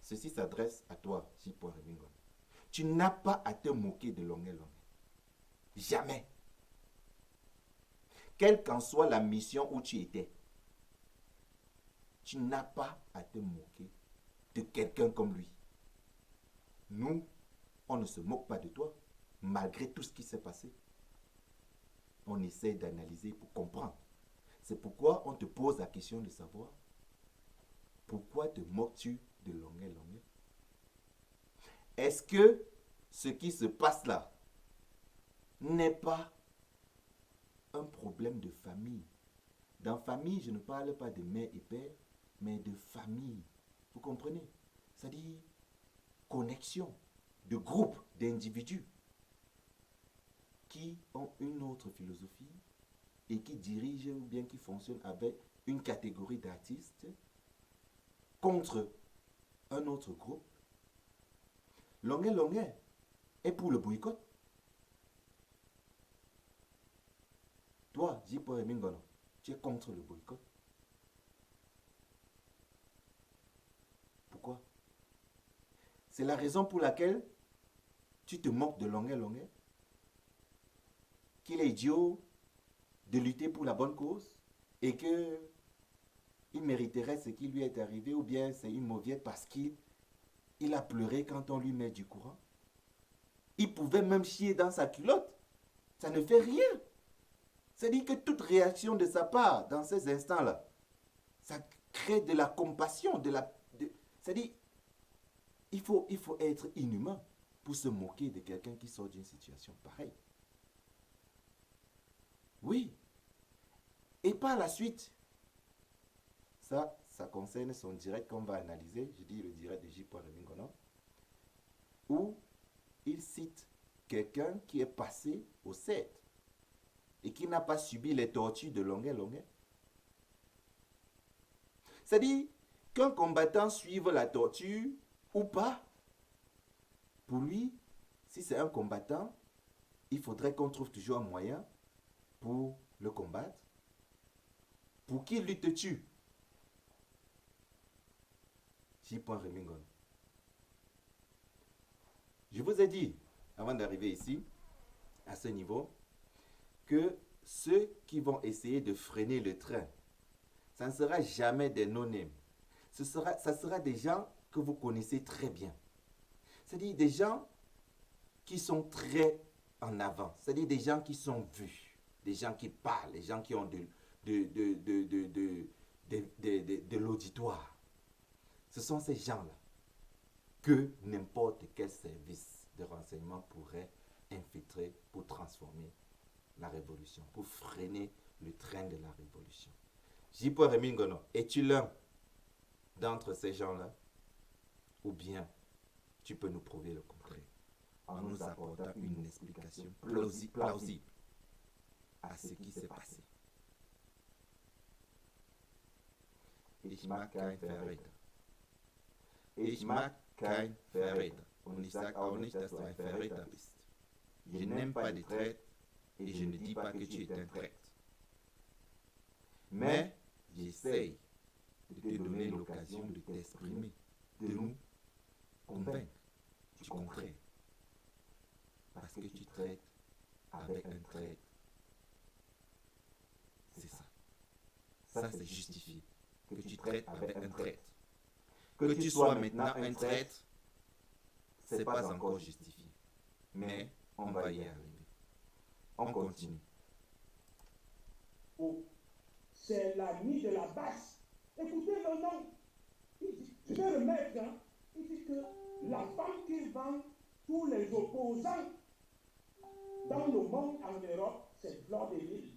Ceci s'adresse à toi, J. Rémy Ngona. Tu n'as pas à te moquer de Longuet. Jamais. Quelle qu'en soit la mission où tu étais, tu n'as pas à te moquer de quelqu'un comme lui. Nous, on ne se moque pas de toi, malgré tout ce qui s'est passé. On essaie d'analyser pour comprendre. C'est pourquoi on te pose la question de savoir pourquoi te moques-tu de Longuet Longuet? Est-ce que ce qui se passe là n'est pas un problème de famille? Dans famille, je ne parle pas de mère et père, mais de famille. Vous comprenez? C'est-à-dire connexion de groupes, d'individus qui ont une autre philosophie et qui dirigent ou bien qui fonctionnent avec une catégorie d'artistes contre un autre groupe. Longuet Longuet est pour le boycott. Toi, J.Paul Mingono, tu es contre le boycott. Pourquoi? C'est la raison pour laquelle tu te moques de Longuet Longuet? Qu'il est idiot de lutter pour la bonne cause et que il mériterait ce qui lui est arrivé, ou bien c'est une mauviette parce qu'il a pleuré quand on lui met du courant. Il pouvait même chier dans sa culotte. Ça ne fait rien. C'est-à-dire que toute réaction de sa part dans ces instants-là, ça crée de la compassion, c'est-à-dire il faut être inhumain pour se moquer de quelqu'un qui sort d'une situation pareille. Oui. Et par la suite, ça concerne son direct qu'on va analyser, je dis le direct de J.Paul Mingono, où il cite quelqu'un qui est passé au 7 et qui n'a pas subi les tortures de Longuet Longuet. C'est-à-dire qu'un combattant suive la torture ou pas, pour lui, si c'est un combattant, il faudrait qu'on trouve toujours un moyen pour le combattre, pour qu'il lui te tue. J.Paul Mingono. Je vous ai dit, avant d'arriver ici, à ce niveau, que ceux qui vont essayer de freiner le train, ça ne sera jamais des no-names. Ça sera des gens que vous connaissez très bien. C'est-à-dire des gens qui sont très en avant. C'est-à-dire des gens qui sont vus, des gens qui parlent, des gens qui ont de l'auditoire. Ce sont ces gens-là que n'importe quel service de renseignement pourrait infiltrer pour transformer la révolution, pour freiner le train de la révolution. J.Paul Mingono, es-tu l'un d'entre ces gens-là? Ou bien tu peux nous prouver le contraire en nous apportant une explication plausible à ce qui s'est passé. Ich mag kein Verräter. Ich mag kein Verräter. Und ich sage auch nicht, dass du ein Verräter bist. Je n'aime pas les traîtres et je ne dis pas que tu es un traître. Mais j'essaye de te donner l'occasion de t'exprimer, de nous convaincre du contraire. Parce que tu traites avec un traître. C'est ça. Ça, c'est justifié. Que tu traites avec un traître. Que tu sois maintenant un traître, c'est pas encore justifié. Mais on va y arriver. On continue. Oh, c'est l'ami de la basse. Écoutez le nom. Il dit, je vais remettre, hein. Il dit que la femme qui vend tous les opposants dans le monde en Europe, c'est Fleur de Lys.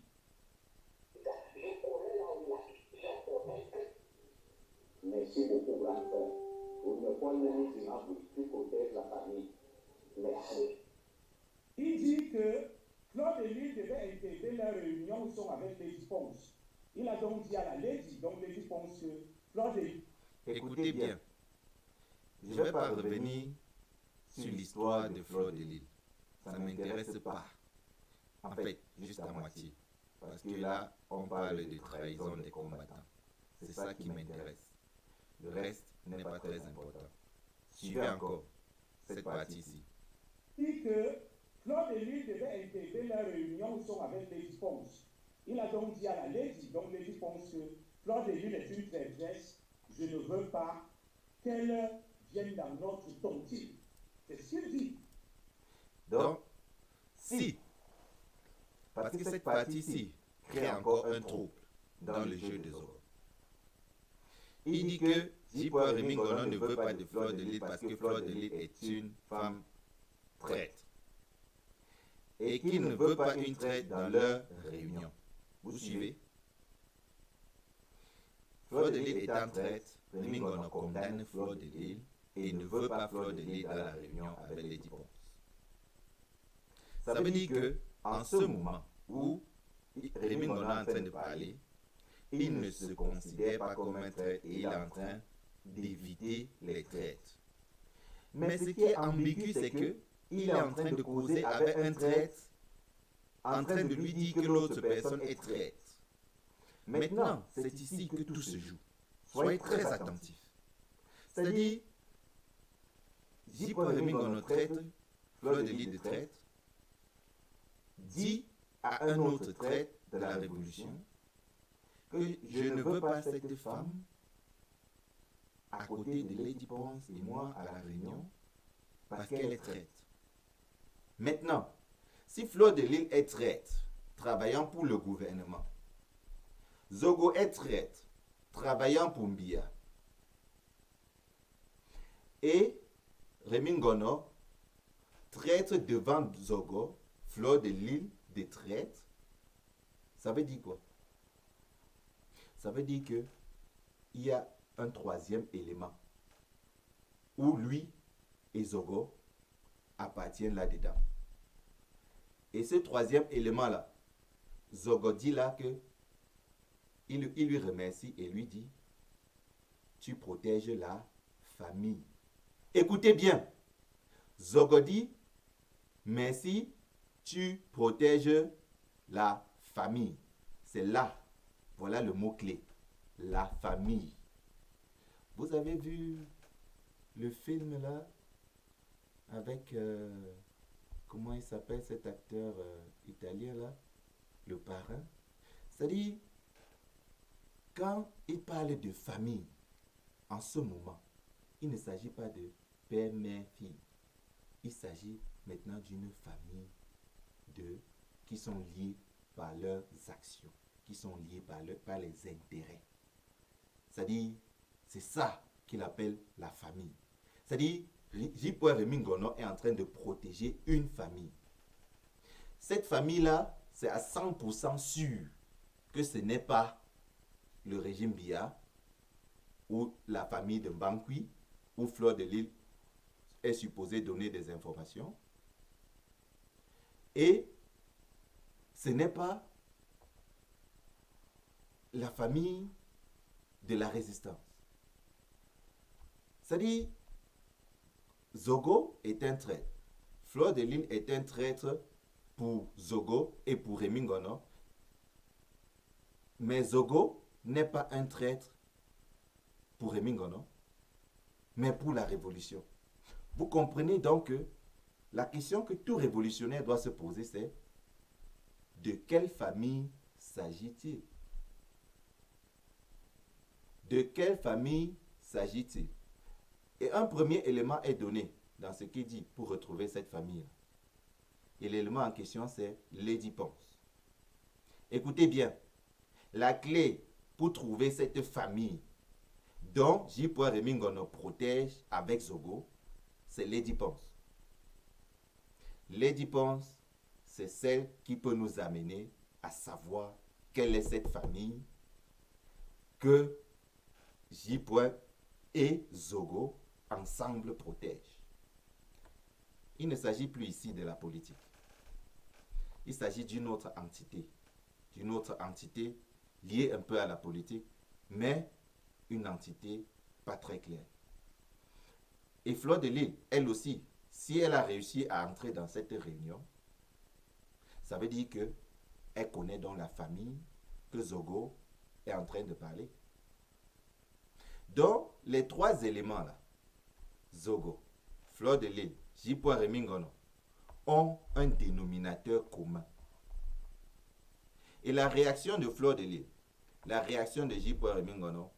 Merci beaucoup, grand frère. Vous ne pouvez pas dire que vous protégez la famille. Merci. Il dit que Fleur de Lys devait intégrer la réunion où sont avec les Ponce. Il a donc dit à la Lady, donc les Ponce, que Fleur de Lys. Écoutez bien, je ne vais pas revenir sur l'histoire de Fleur de Lys. Ça ne m'intéresse pas. En fait, juste à moitié. Parce que là, on parle de trahison des combattants. C'est ça qui m'intéresse. Le reste n'est pas très important. Suivez encore cette partie-ci. Il dit que Fleur de Lys devait intégrer la réunion où sont avec les Ponce. Il a donc dit à la Lady, donc les Ponce, que Fleur de Lys est une traîtresse, je ne veux pas qu'elles viennent dans notre tontine. C'est ce qu'il dit. Donc, si, parce que cette partie-ci crée encore un trouble dans le jeu des Zogo. Il dit que J.P. Rémy Ngono ne veut pas de Fleur de Lys parce que Fleur de Lys est une femme traître. Et qu'il ne veut pas une traître dans leur réunion. Vous suivez? Fleur de Lys étant traître, Rémy Ngono condamne Fleur de Lys et ne veut pas Fleur de Lys dans la réunion avec Lady Ponce. Ça veut dire que en ce moment où Rémy Ngono est en train de parler, il ne se considère pas comme un traître et il est en train d'éviter les traîtres. Mais ce qui est ambigu, c'est que il est en train de causer avec un traître, en train de lui dire que l'autre personne est traître. Maintenant, c'est ici que tout se joue. Soyez très attentifs. C'est-à-dire, J.P. Rémy Ngono traître, Fleur de Lys de traître, dit à un autre traître de la Révolution que je ne veux pas cette femme à côté de Lady Ponce et moi à la réunion parce qu'elle est traître. Maintenant, si Fleur de Lys est traître, travaillant pour le gouvernement, Zogo est traître, travaillant pour Mbia, et Rémy Ngono traître devant Zogo, Fleur de Lys de traître, ça veut dire quoi? Ça veut dire que il y a un troisième élément où lui et Zogo appartiennent là-dedans. Et ce troisième élément-là, Zogo dit là que il lui remercie et lui dit tu protèges la famille. Écoutez bien, Zogo dit merci, tu protèges la famille. C'est là. Voilà le mot-clé. La famille. Vous avez vu le film là avec comment il s'appelle cet acteur italien là, le parrain. C'est-à-dire, quand il parle de famille, en ce moment, il ne s'agit pas de père, mère, fille. Il s'agit maintenant d'une famille qui sont liés par leurs actions, qui sont liés par les intérêts. C'est-à-dire, c'est ça qu'il appelle la famille. C'est-à-dire, J.P. Rémy Ngono est en train de protéger une famille. Cette famille-là, c'est à 100% sûr que ce n'est pas le régime Biya ou la famille de Mbankwi où Fleur de Lys est supposée donner des informations. Et ce n'est pas la famille de la résistance. C'est-à-dire, Zogo est un traître. Fleur de Lys est un traître pour Zogo et pour Rémy Ngono. Mais Zogo n'est pas un traître pour Rémy Ngono, mais pour la révolution. Vous comprenez donc que la question que tout révolutionnaire doit se poser, c'est de quelle famille s'agit-il? De quelle famille s'agit-il? Et un premier élément est donné dans ce qu'il dit pour retrouver cette famille. Et l'élément en question, c'est Lady Ponce. Écoutez bien, la clé pour trouver cette famille dont J.P. Rémy Ngono protège avec Zogo, c'est Lady Ponce. Lady Ponce, c'est celle qui peut nous amener à savoir quelle est cette famille que J.P. et Zogo ensemble protègent. Il ne s'agit plus ici de la politique. Il s'agit d'une autre entité liée un peu à la politique, mais une entité pas très claire. Et Fleur de Lys, elle aussi, si elle a réussi à entrer dans cette réunion, ça veut dire qu'elle connaît donc la famille que Zogo est en train de parler. Donc, les trois éléments là, Zogo, Fleur de Lys, J.P. Rémy Ngono, ont un dénominateur commun. Et la réaction de Fleur de Lys, la réaction de J.P. Rémy Ngono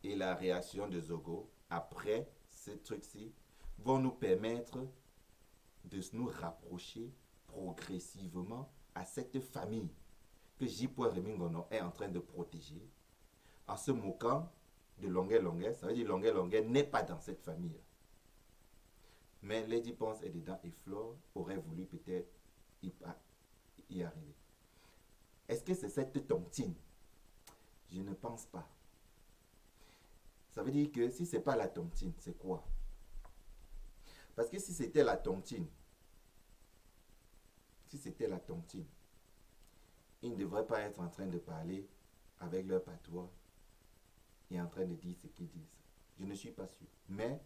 et la réaction de Zogo après ce truc-ci, vont nous permettre de nous rapprocher progressivement à cette famille que J. Rémy Ngono est en train de protéger en se moquant de Longuet Longuet. Ça veut dire Longuet Longuet n'est pas dans cette famille-là. Mais Lady Ponce est dedans et Flore aurait voulu peut-être y arriver. Est-ce que c'est cette tontine? Je ne pense pas. Ça veut dire que si ce n'est pas la tontine, c'est quoi? Parce que si c'était la tontine, ils ne devraient pas être en train de parler avec leur patois et en train de dire ce qu'ils disent. Je ne suis pas sûr. Mais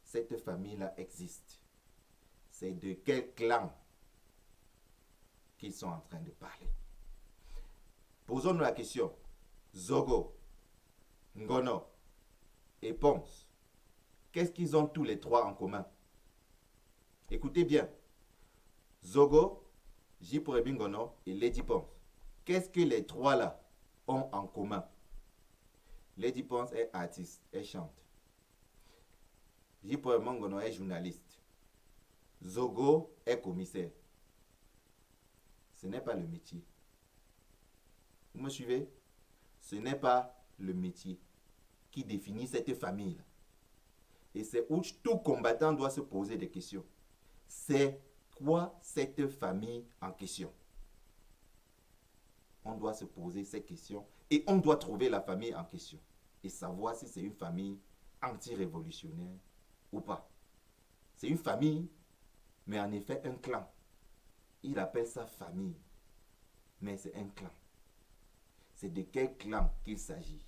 cette famille-là existe. C'est de quel clan qu'ils sont en train de parler? Posons-nous la question. Zogo, Ngono et Ponce, qu'est-ce qu'ils ont tous les trois en commun? Écoutez bien. Zogo, J. Rémy Ngono et Lady Ponce. Qu'est-ce que les trois là ont en commun? Lady Ponce est artiste, elle chante. J. Rémy Ngono est journaliste. Zogo est commissaire. Ce n'est pas le métier. Vous me suivez? Ce n'est pas le métier qui définit cette famille-là. Et c'est où tout combattant doit se poser des questions. C'est quoi cette famille en question? On doit se poser ces questions et on doit trouver la famille en question et savoir si c'est une famille anti-révolutionnaire ou pas. C'est une famille, mais en effet un clan. Il appelle ça famille, mais c'est un clan. C'est de quel clan qu'il s'agit?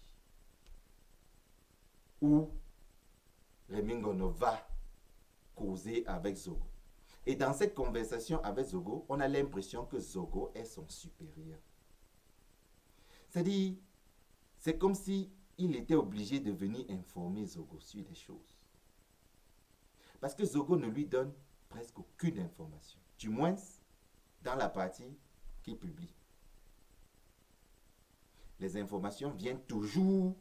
Où Rémy Ngono va causer avec Zogo. Et dans cette conversation avec Zogo, on a l'impression que Zogo est son supérieur. C'est-à-dire, c'est comme si il était obligé de venir informer Zogo sur des choses. Parce que Zogo ne lui donne presque aucune information. Du moins, dans la partie qu'il publie. Les informations viennent toujours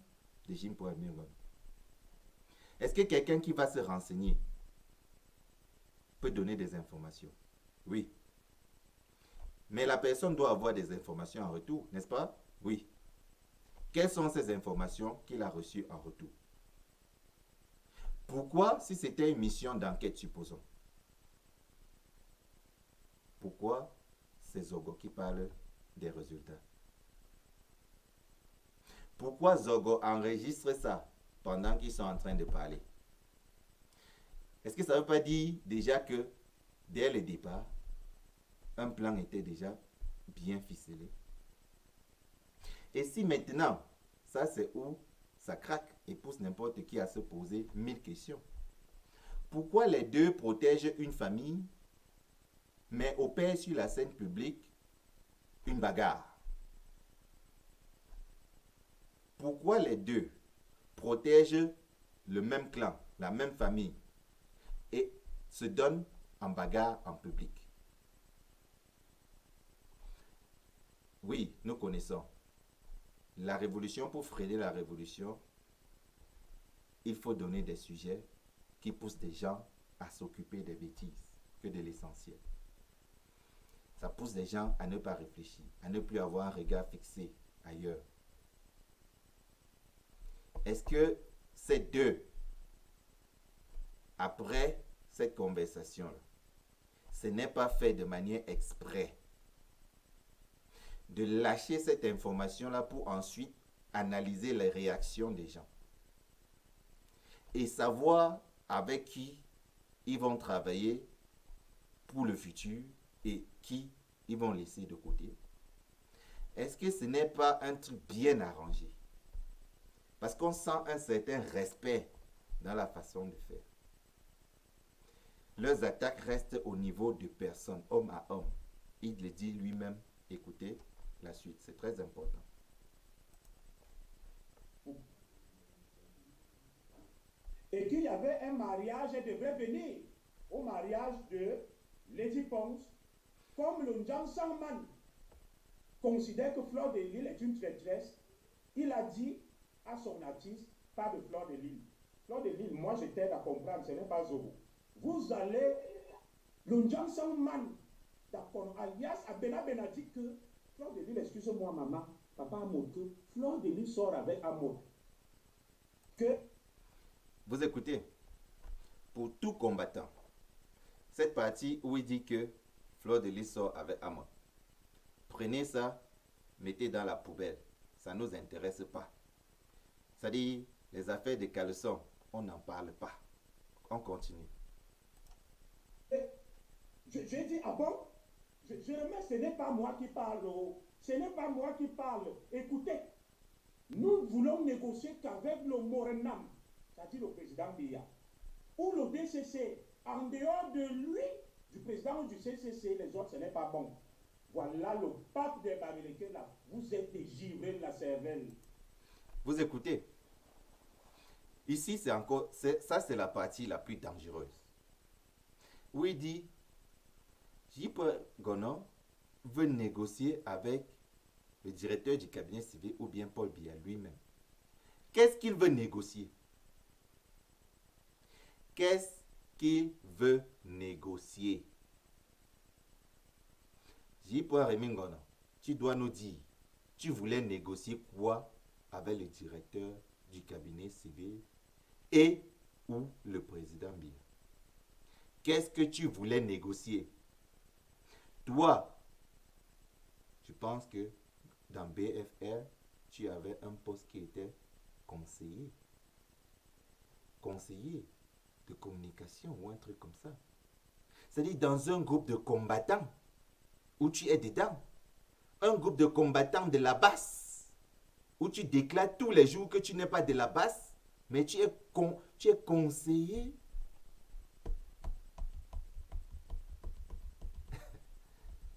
de J. Rémy Ngono. Est-ce que quelqu'un qui va se renseigner peut donner des informations? Oui. Mais la personne doit avoir des informations en retour, n'est-ce pas? Oui. Quelles sont ces informations qu'il a reçues en retour? Pourquoi, si c'était une mission d'enquête, supposons, pourquoi c'est Zogo qui parle des résultats? Pourquoi Zogo enregistre ça pendant qu'ils sont en train de parler? Est-ce que ça ne veut pas dire déjà que dès le départ, un plan était déjà bien ficelé? Et si maintenant, ça c'est où ça craque et pousse n'importe qui à se poser 1000 questions. Pourquoi les deux protègent une famille, mais opèrent sur la scène publique une bagarre? Pourquoi les deux protègent le même clan, la même famille, et se donnent en bagarre en public? Oui, nous connaissons. La révolution, pour freiner la révolution, il faut donner des sujets qui poussent des gens à s'occuper des bêtises que de l'essentiel. Ça pousse des gens à ne pas réfléchir, à ne plus avoir un regard fixé ailleurs. Est-ce que ces deux, après cette conversation-là, ce n'est pas fait de manière exprès de lâcher cette information-là pour ensuite analyser les réactions des gens et savoir avec qui ils vont travailler pour le futur et qui ils vont laisser de côté? Est-ce que ce n'est pas un truc bien arrangé? Parce qu'on sent un certain respect dans la façon de faire. Leurs attaques restent au niveau de personnes, homme à homme. Il le dit lui-même. Écoutez la suite, c'est très important. Et qu'il y avait un mariage, elle devrait venir au mariage de Lady Ponce. Comme le Ndjan Sangman considère que Fleur de Lille est une traîtresse, il a dit à son artiste, pas de Fleur de Lille. Fleur de Lille, moi je t'aide à comprendre, ce n'est pas Zobo. Vous allez, le Johnson Man, d'accord, alias Abena Benadi que, Fleur de Lille, excusez-moi maman, papa Amour, que Fleur de Lille sort avec Amour. Que... Vous écoutez, pour tout combattant, cette partie où il dit que Fleur de Lys sort avec Amon, prenez ça, mettez dans la poubelle. Ça ne nous intéresse pas. C'est-à-dire, les affaires de caleçon, on n'en parle pas. On continue. J'ai dit, ah bon? Je remets, ce n'est pas moi qui parle. Ce n'est pas moi qui parle. Écoutez, nous voulons négocier qu'avec le Morenam, c'est-à-dire le président Biya, ou le DCC, en dehors de lui, du président du CCC, les autres, ce n'est pas bon. Voilà le pape des Américains là. Vous êtes des givrés de la cervelle. Vous écoutez. Ici, c'est encore, ça c'est la partie la plus dangereuse. Où il dit, J.P. Gono veut négocier avec le directeur du cabinet civil ou bien Paul Biya lui-même. Qu'est-ce qu'il veut négocier? Qu'est-ce qu'il veut négocier? J.P. Rémi Ngono, tu dois nous dire, tu voulais négocier quoi avec le directeur du cabinet civil et ou le président Biya? Qu'est-ce que tu voulais négocier? Toi, je pense que dans BFR, tu avais un poste qui était conseiller. Conseiller de communication ou un truc comme ça. C'est-à-dire dans un groupe de combattants où tu es dedans. Un groupe de combattants de la basse où tu déclares tous les jours que tu n'es pas de la basse, mais tu es conseiller.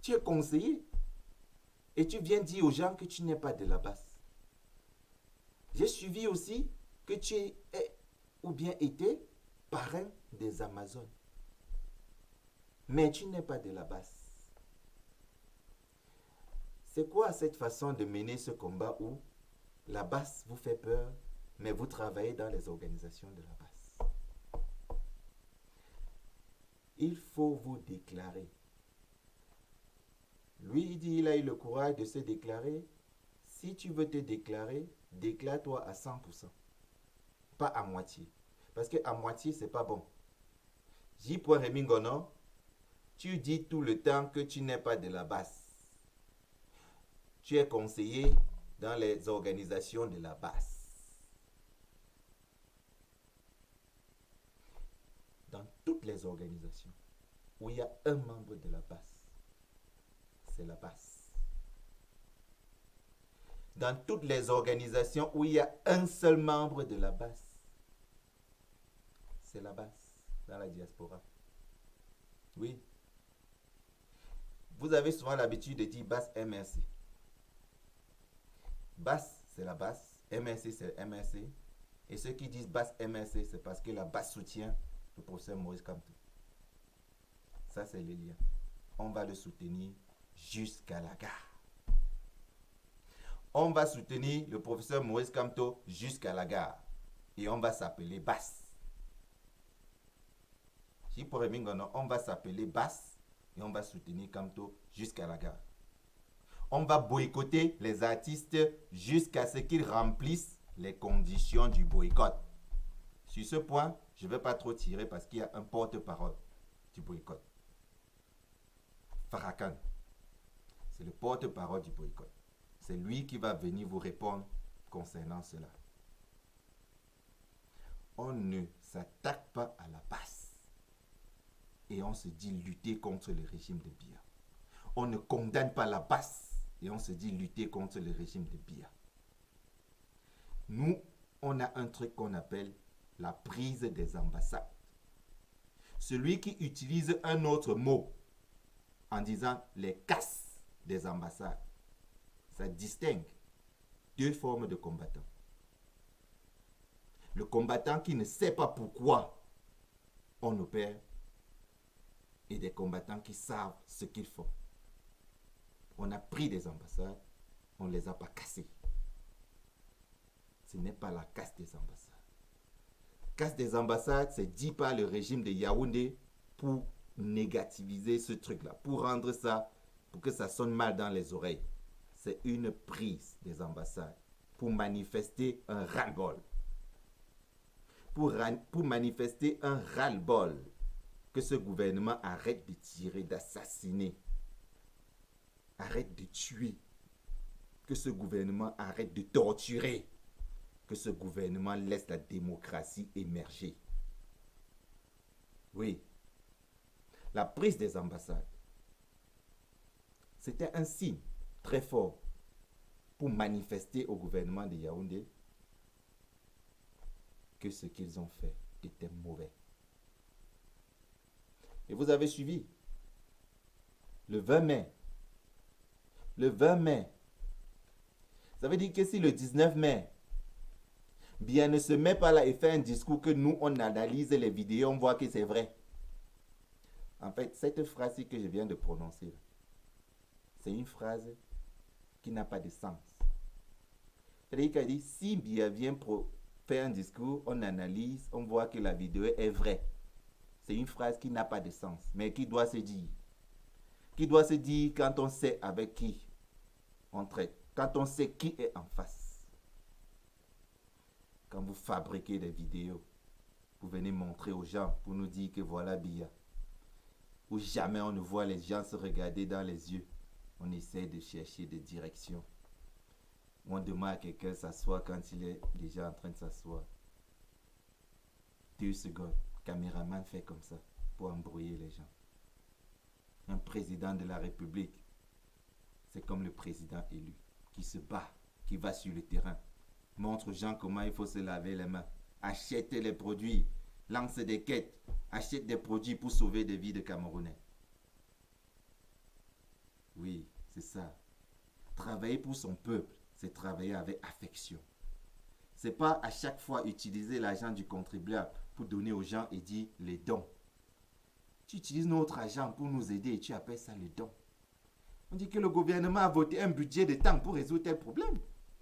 Tu es conseiller. Et tu viens dire aux gens que tu n'es pas de la basse. J'ai suivi aussi que tu es ou bien été parrain des Amazones. Mais tu n'es pas de la basse. C'est quoi cette façon de mener ce combat où la basse vous fait peur, mais vous travaillez dans les organisations de la basse? Il faut vous déclarer. Lui, il dit, il a eu le courage de se déclarer. Si tu veux te déclarer, déclare-toi à 100%. Pas à moitié. Parce qu'à moitié, c'est pas bon. J. Rémi Ngono, tu dis tout le temps que tu n'es pas de la basse. Tu es conseiller dans les organisations de la basse. Dans toutes les organisations où il y a un membre de la basse, c'est la basse. Dans toutes les organisations où il y a un seul membre de la basse, c'est la basse dans la diaspora. Oui. Vous avez souvent l'habitude de dire basse MRC. Basse, c'est la basse. MRC, c'est MRC. Et ceux qui disent basse MRC, c'est parce que la basse soutient le professeur Maurice Kamto. Ça, c'est le lien. On va le soutenir jusqu'à la gare. On va soutenir le professeur Maurice Kamto jusqu'à la gare. Et on va s'appeler basse. On va s'appeler basse et on va soutenir Kamto jusqu'à la gare. On va boycotter les artistes jusqu'à ce qu'ils remplissent les conditions du boycott. Sur ce point, je ne vais pas trop tirer parce qu'il y a un porte-parole du boycott. Farrakhan, c'est le porte-parole du boycott. C'est lui qui va venir vous répondre concernant cela. On ne s'attaque pas à la basse. Et on se dit lutter contre le régime de Biya. On ne condamne pas la basse et on se dit lutter contre le régime de Biya. Nous, on a un truc qu'on appelle la prise des ambassades. Celui qui utilise un autre mot en disant les casses des ambassades, ça distingue deux formes de combattants. Le combattant qui ne sait pas pourquoi on opère et des combattants qui savent ce qu'ils font. On a pris des ambassades, on ne les a pas cassées. Ce n'est pas la casse des ambassades. casse des ambassades, c'est dit par le régime de Yaoundé pour négativiser ce truc-là, pour rendre ça, pour que ça sonne mal dans les oreilles. C'est une prise des ambassades pour manifester un ras-le-bol. Pour manifester un ras-le-bol que ce gouvernement arrête de tirer, d'assassiner, arrête de tuer, que ce gouvernement arrête de torturer, que ce gouvernement laisse la démocratie émerger. Oui, la prise des ambassades, c'était un signe très fort pour manifester au gouvernement de Yaoundé que ce qu'ils ont fait était mauvais. Et vous avez suivi, le 20 mai, ça veut dire que si le 19 mai, Biya ne se met pas là et fait un discours que nous, on analyse les vidéos, on voit que c'est vrai. En fait, cette phrase que je viens de prononcer, c'est une phrase qui n'a pas de sens. C'est-à-dire qu'elle dit, si Biya vient faire un discours, on analyse, on voit que la vidéo est vraie. C'est une phrase qui n'a pas de sens, mais qui doit se dire. Qui doit se dire quand on sait avec qui on traite, quand on sait qui est en face. Quand vous fabriquez des vidéos, vous venez montrer aux gens pour nous dire que voilà Biya. Où jamais on ne voit les gens se regarder dans les yeux. On essaie de chercher des directions. On demande à quelqu'un de s'asseoir quand il est déjà en train de s'asseoir. 2 secondes. Caméraman fait comme ça pour embrouiller les gens. Un président de la République, c'est comme le président élu qui se bat, qui va sur le terrain, montre aux gens comment il faut se laver les mains, achète les produits, lance des quêtes, achète des produits pour sauver des vies de Camerounais. Oui, c'est ça. Travailler pour son peuple, c'est travailler avec affection. C'est pas à chaque fois utiliser l'argent du contribuable pour donner aux gens et dire les dons. Tu utilises notre argent pour nous aider et tu appelles ça les dons. On dit que le gouvernement a voté un budget de temps pour résoudre tel problème.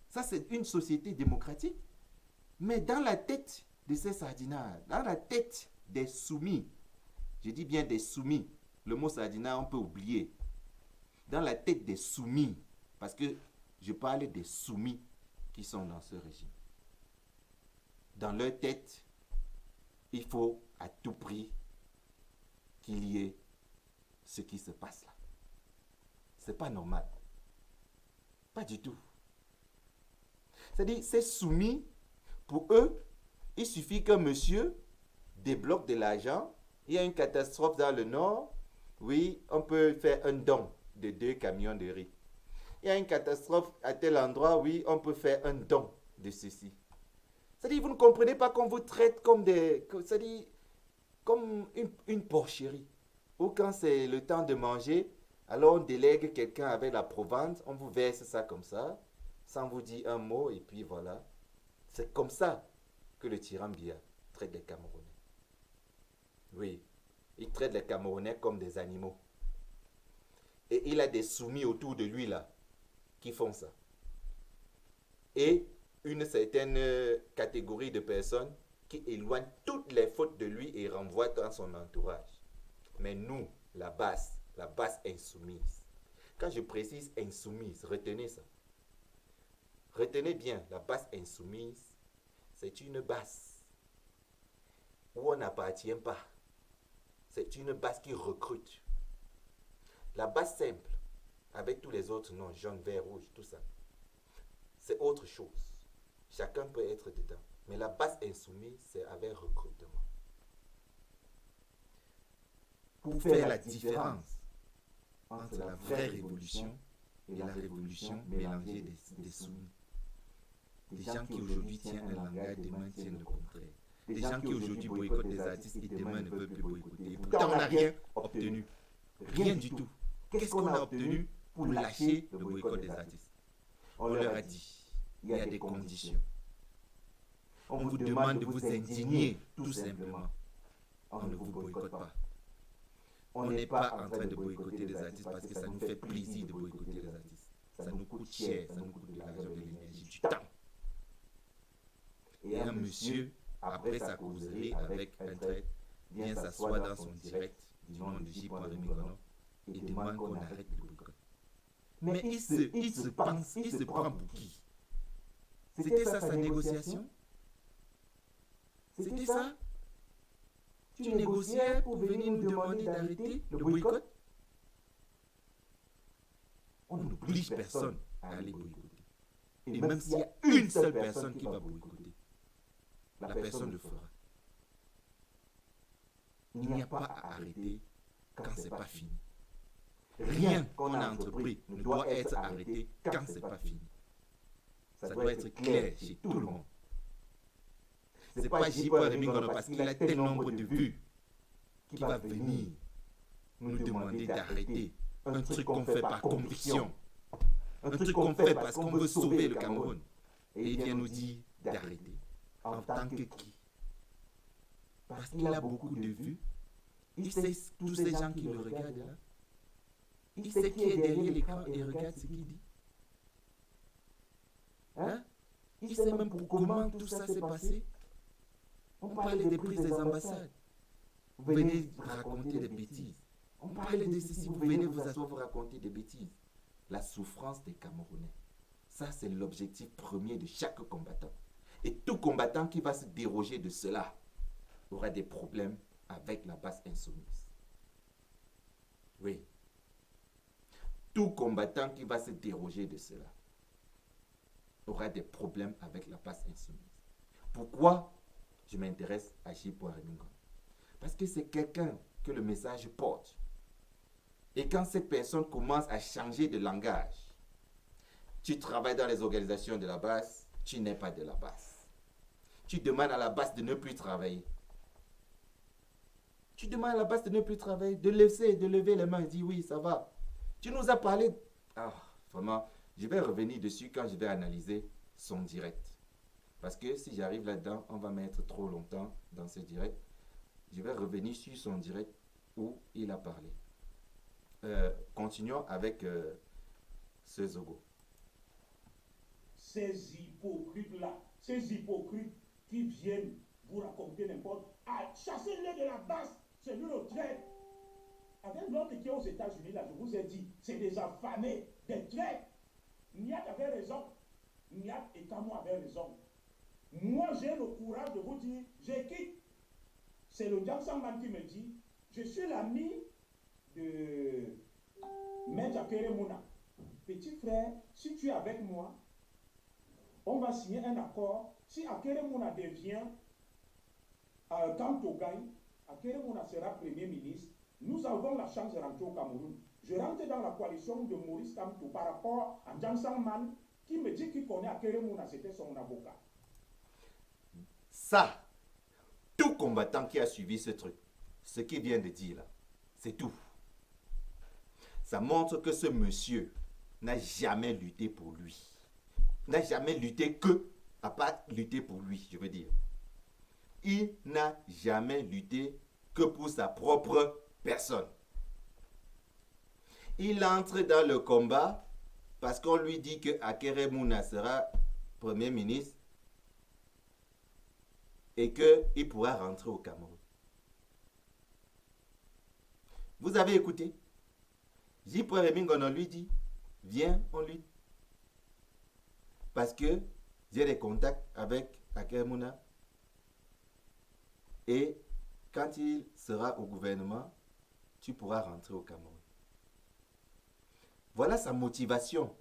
Ça, c'est une société démocratique. Mais dans la tête de ces sardinards, dans la tête des soumis, je dis bien des soumis, le mot sardinard, on peut oublier. Dans la tête des soumis, parce que je parle des soumis qui sont dans ce régime. Dans leur tête, il faut à tout prix qu'il y ait ce qui se passe là. C'est pas normal. Pas du tout. C'est-à-dire, c'est soumis, pour eux, il suffit qu'un monsieur débloque de l'argent, il y a une catastrophe dans le nord, oui, on peut faire un don de 2 camions de riz. Il y a une catastrophe à tel endroit, oui, on peut faire un don de ceci. C'est-à-dire, vous ne comprenez pas qu'on vous traite comme c'est-à-dire, comme une porcherie. Ou quand c'est le temps de manger, alors on délègue quelqu'un avec la provence, on vous verse ça comme ça, sans vous dire un mot, et puis voilà. C'est comme ça que le tyran Biya traite les Camerounais. Oui, il traite les Camerounais comme des animaux. Et il a des soumis autour de lui là, qui font ça. Et une certaine catégorie de personnes qui éloignent toutes les fautes de lui et renvoient dans son entourage. Mais nous, la base insoumise. Quand je précise insoumise, retenez ça. Retenez bien, la base insoumise, c'est une base où on n'appartient pas. C'est une base qui recrute. La base simple, avec tous les autres noms, jaune, vert, rouge, tout ça, c'est autre chose. Chacun peut être dedans. Mais la base insoumise, c'est avec recrutement. Pour faire la différence entre la vraie révolution et la révolution mélangée des soumis. Des gens qui aujourd'hui tiennent un langage, demain tiennent le contraire. Des gens qui aujourd'hui boycottent des artistes et demain ne veulent plus boycotter. Et pourtant, on n'a rien obtenu. Rien du tout. Qu'est-ce qu'on a obtenu pour lâcher le boycott des artistes? On leur a dit, il y a des conditions. On vous demande de vous indigner, tout simplement. On ne vous boycotte pas. On n'est pas en train de boycotter les artistes parce que ça nous fait plaisir de boycotter les artistes. Ça nous coûte cher, ça nous coûte de l'argent, de l'énergie, du temps. Et un monsieur après sa causerie avec un traître, vient s'asseoir dans son direct du nom de J. Rémi Gono et demande qu'on arrête le boycott. Mais il se prend pour qui? C'était ça sa négociation? C'était ça? Tu négociais pour venir nous demander d'arrêter le boycott? On n'oblige personne à aller boycotter. Et même s'il y a une seule personne qui va boycotter, la personne le fera. Il n'y a pas à arrêter quand ce n'est pas fini. Rien qu'on a entrepris ne doit être arrêté quand ce n'est pas fini. Ça doit être clair chez tout le monde. Ce n'est pas J. Rémi Gono parce qu'il a tel nombre de vues qui va venir nous demander d'arrêter un truc qu'on fait par conviction, un truc qu'on fait parce qu'on veut sauver le Cameroun. Et il vient nous dire d'arrêter. En tant que qui? Parce qu'il a beaucoup de vues. Il sait tous ces gens qui le regardent là. Il sait qui est derrière l'écran et regarde ce qu'il dit. Hein? Il sait même pour comment tout ça s'est passé. On parlait des prises des ambassades. Vous venez raconter des bêtises. On parlait de ceci, vous venez vous asseoir, vous raconter des bêtises. La souffrance des Camerounais. Ça, c'est l'objectif premier de chaque combattant. Et tout combattant qui va se déroger de cela aura des problèmes avec la base insoumise. Oui. Tout combattant qui va se déroger de cela aura des problèmes avec la base insoumise. Pourquoi je m'intéresse à J. Rémi Gono? Parce que c'est quelqu'un que le message porte. Et quand cette personne commence à changer de langage, tu travailles dans les organisations de la base, tu n'es pas de la base. Tu demandes à la base de ne plus travailler. Tu demandes à la base de ne plus travailler, de lever les mains et dire oui, ça va. Tu nous as parlé... Ah, vraiment, je vais revenir dessus quand je vais analyser son direct. Parce que si j'arrive là-dedans, on va mettre trop longtemps dans ce direct. Je vais revenir sur son direct où il a parlé. Continuons avec ce Zogo. Ces hypocrites-là, ces hypocrites qui viennent vous raconter n'importe... Ah, chassez-les de la base, c'est lui le traître. Avec l'autre qui est aux États-Unis, là, je vous ai dit, c'est des affamés, des traîtres. Niat avait raison. Niat et Kamo avaient raison. Moi, j'ai le courage de vous dire, je quitte. C'est le Jackson qui me dit, je suis l'ami de Maître Akere Mouna. Petit frère, si tu es avec moi, on va signer un accord. Si Akere Mouna devient Kanto gagne, Akere Mouna sera Premier ministre. Nous avons la chance de rentrer au Cameroun. Je rentre dans la coalition de Maurice Kamto par rapport à Jackson Man qui me dit qu'il connaît Akere Mouna, c'était son avocat. Ça, tout combattant qui a suivi ce truc, ce qu'il vient de dire là, c'est tout. Ça montre que ce monsieur n'a jamais lutté pour lui. N'a jamais lutté que, à part lutter pour lui, je veux dire. Il n'a jamais lutté que pour sa propre personne. Il entre dans le combat parce qu'on lui dit que Akere Mouna sera Premier ministre et qu'il pourra rentrer au Cameroun. Vous avez écouté? J. Rémi Gono lui dit, viens, on lutte. Parce que j'ai des contacts avec Akere Mouna. Et quand il sera au gouvernement, tu pourras rentrer au Cameroun. Voilà sa motivation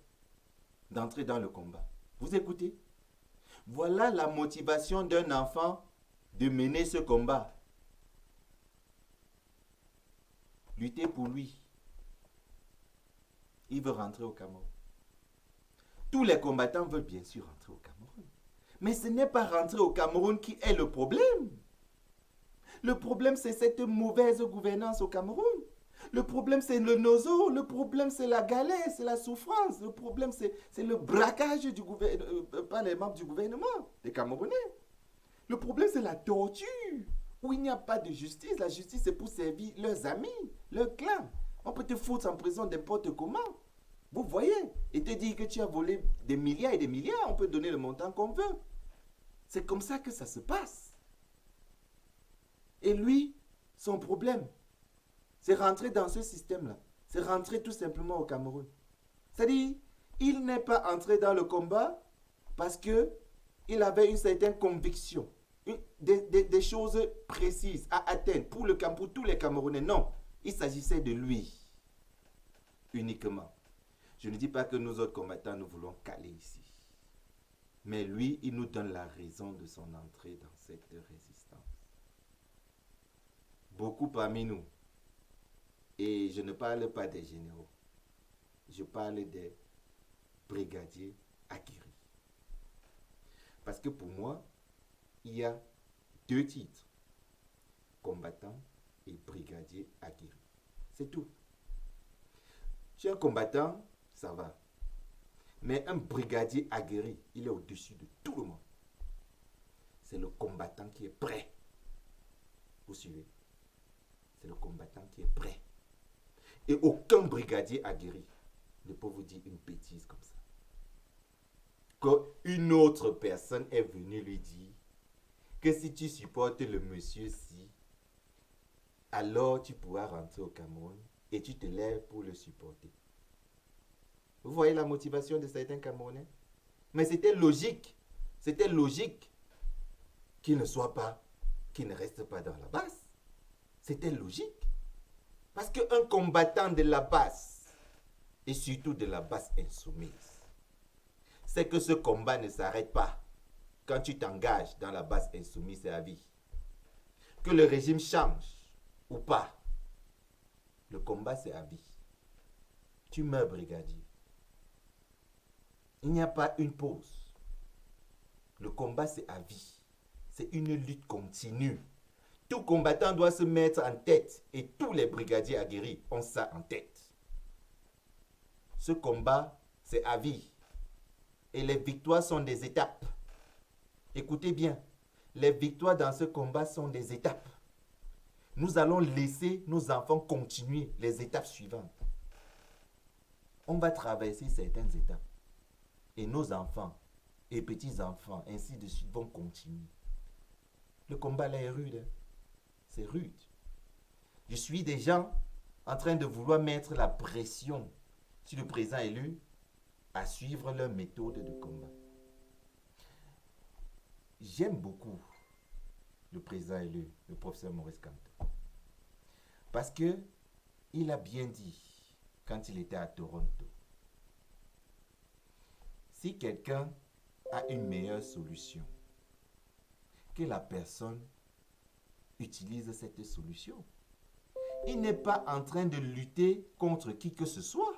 d'entrer dans le combat. Vous écoutez? Voilà la motivation d'un enfant de mener ce combat. Lutter pour lui. Il veut rentrer au Cameroun. Tous les combattants veulent bien sûr rentrer au Cameroun. Mais ce n'est pas rentrer au Cameroun qui est le problème. Le problème, c'est cette mauvaise gouvernance au Cameroun. Le problème, c'est le nozo. Le problème, c'est la galère, c'est la souffrance. Le problème, c'est le braquage du par les membres du gouvernement, des Camerounais. Le problème, c'est la torture, où il n'y a pas de justice. La justice, c'est pour servir leurs amis, leurs clans. On peut te foutre en prison n'importe comment. Vous voyez? Et te dire que tu as volé des milliards et des milliards, on peut donner le montant qu'on veut. C'est comme ça que ça se passe. Et lui, son problème, c'est rentrer dans ce système-là. C'est rentrer tout simplement au Cameroun. C'est-à-dire, il n'est pas entré dans le combat parce qu'il avait une certaine conviction, des choses précises à atteindre pour tous les Camerounais. Non, il s'agissait de lui uniquement. Je ne dis pas que nous autres combattants, nous voulons caler ici. Mais lui, il nous donne la raison de son entrée dans cette résistance. Beaucoup parmi nous, et je ne parle pas des généraux, je parle des brigadiers aguerris. Parce que pour moi, il y a deux titres, combattant et brigadier aguerri. C'est tout. Tu es un combattant, ça va. Mais un brigadier aguerri, il est au-dessus de tout le monde. C'est le combattant qui est prêt. Vous suivez? C'est le combattant qui est prêt. Et aucun brigadier aguerri ne peut vous dire une bêtise comme ça. Qu'une autre personne est venue lui dire que si tu supportes le monsieur-ci, alors tu pourras rentrer au Cameroun et tu te lèves pour le supporter. Vous voyez la motivation de certains Camerounais? Mais c'était logique. C'était logique qu'il ne soit pas, qu'il ne reste pas dans la base. C'était logique. Parce qu'un combattant de la base, et surtout de la base insoumise, c'est que ce combat ne s'arrête pas. Quand tu t'engages dans la base insoumise, c'est à vie. Que le régime change ou pas, le combat c'est à vie. Tu meurs brigadier. Il n'y a pas une pause. Le combat c'est à vie. C'est une lutte continue. Tout combattant doit se mettre en tête et tous les brigadiers aguerris ont ça en tête. Ce combat c'est à vie. Et les victoires sont des étapes. Écoutez bien, les victoires dans ce combat sont des étapes. Nous allons laisser nos enfants continuer les étapes suivantes. On va traverser certaines étapes. Et nos enfants et petits-enfants, ainsi de suite, vont continuer. Le combat là est rude. Hein? C'est rude. Je suis des gens en train de vouloir mettre la pression sur le président élu à suivre leur méthode de combat. J'aime beaucoup le président élu, le professeur Maurice Kamto. Parce que il a bien dit, quand il était à Toronto, si quelqu'un a une meilleure solution, que la personne utilise cette solution. Il n'est pas en train de lutter contre qui que ce soit.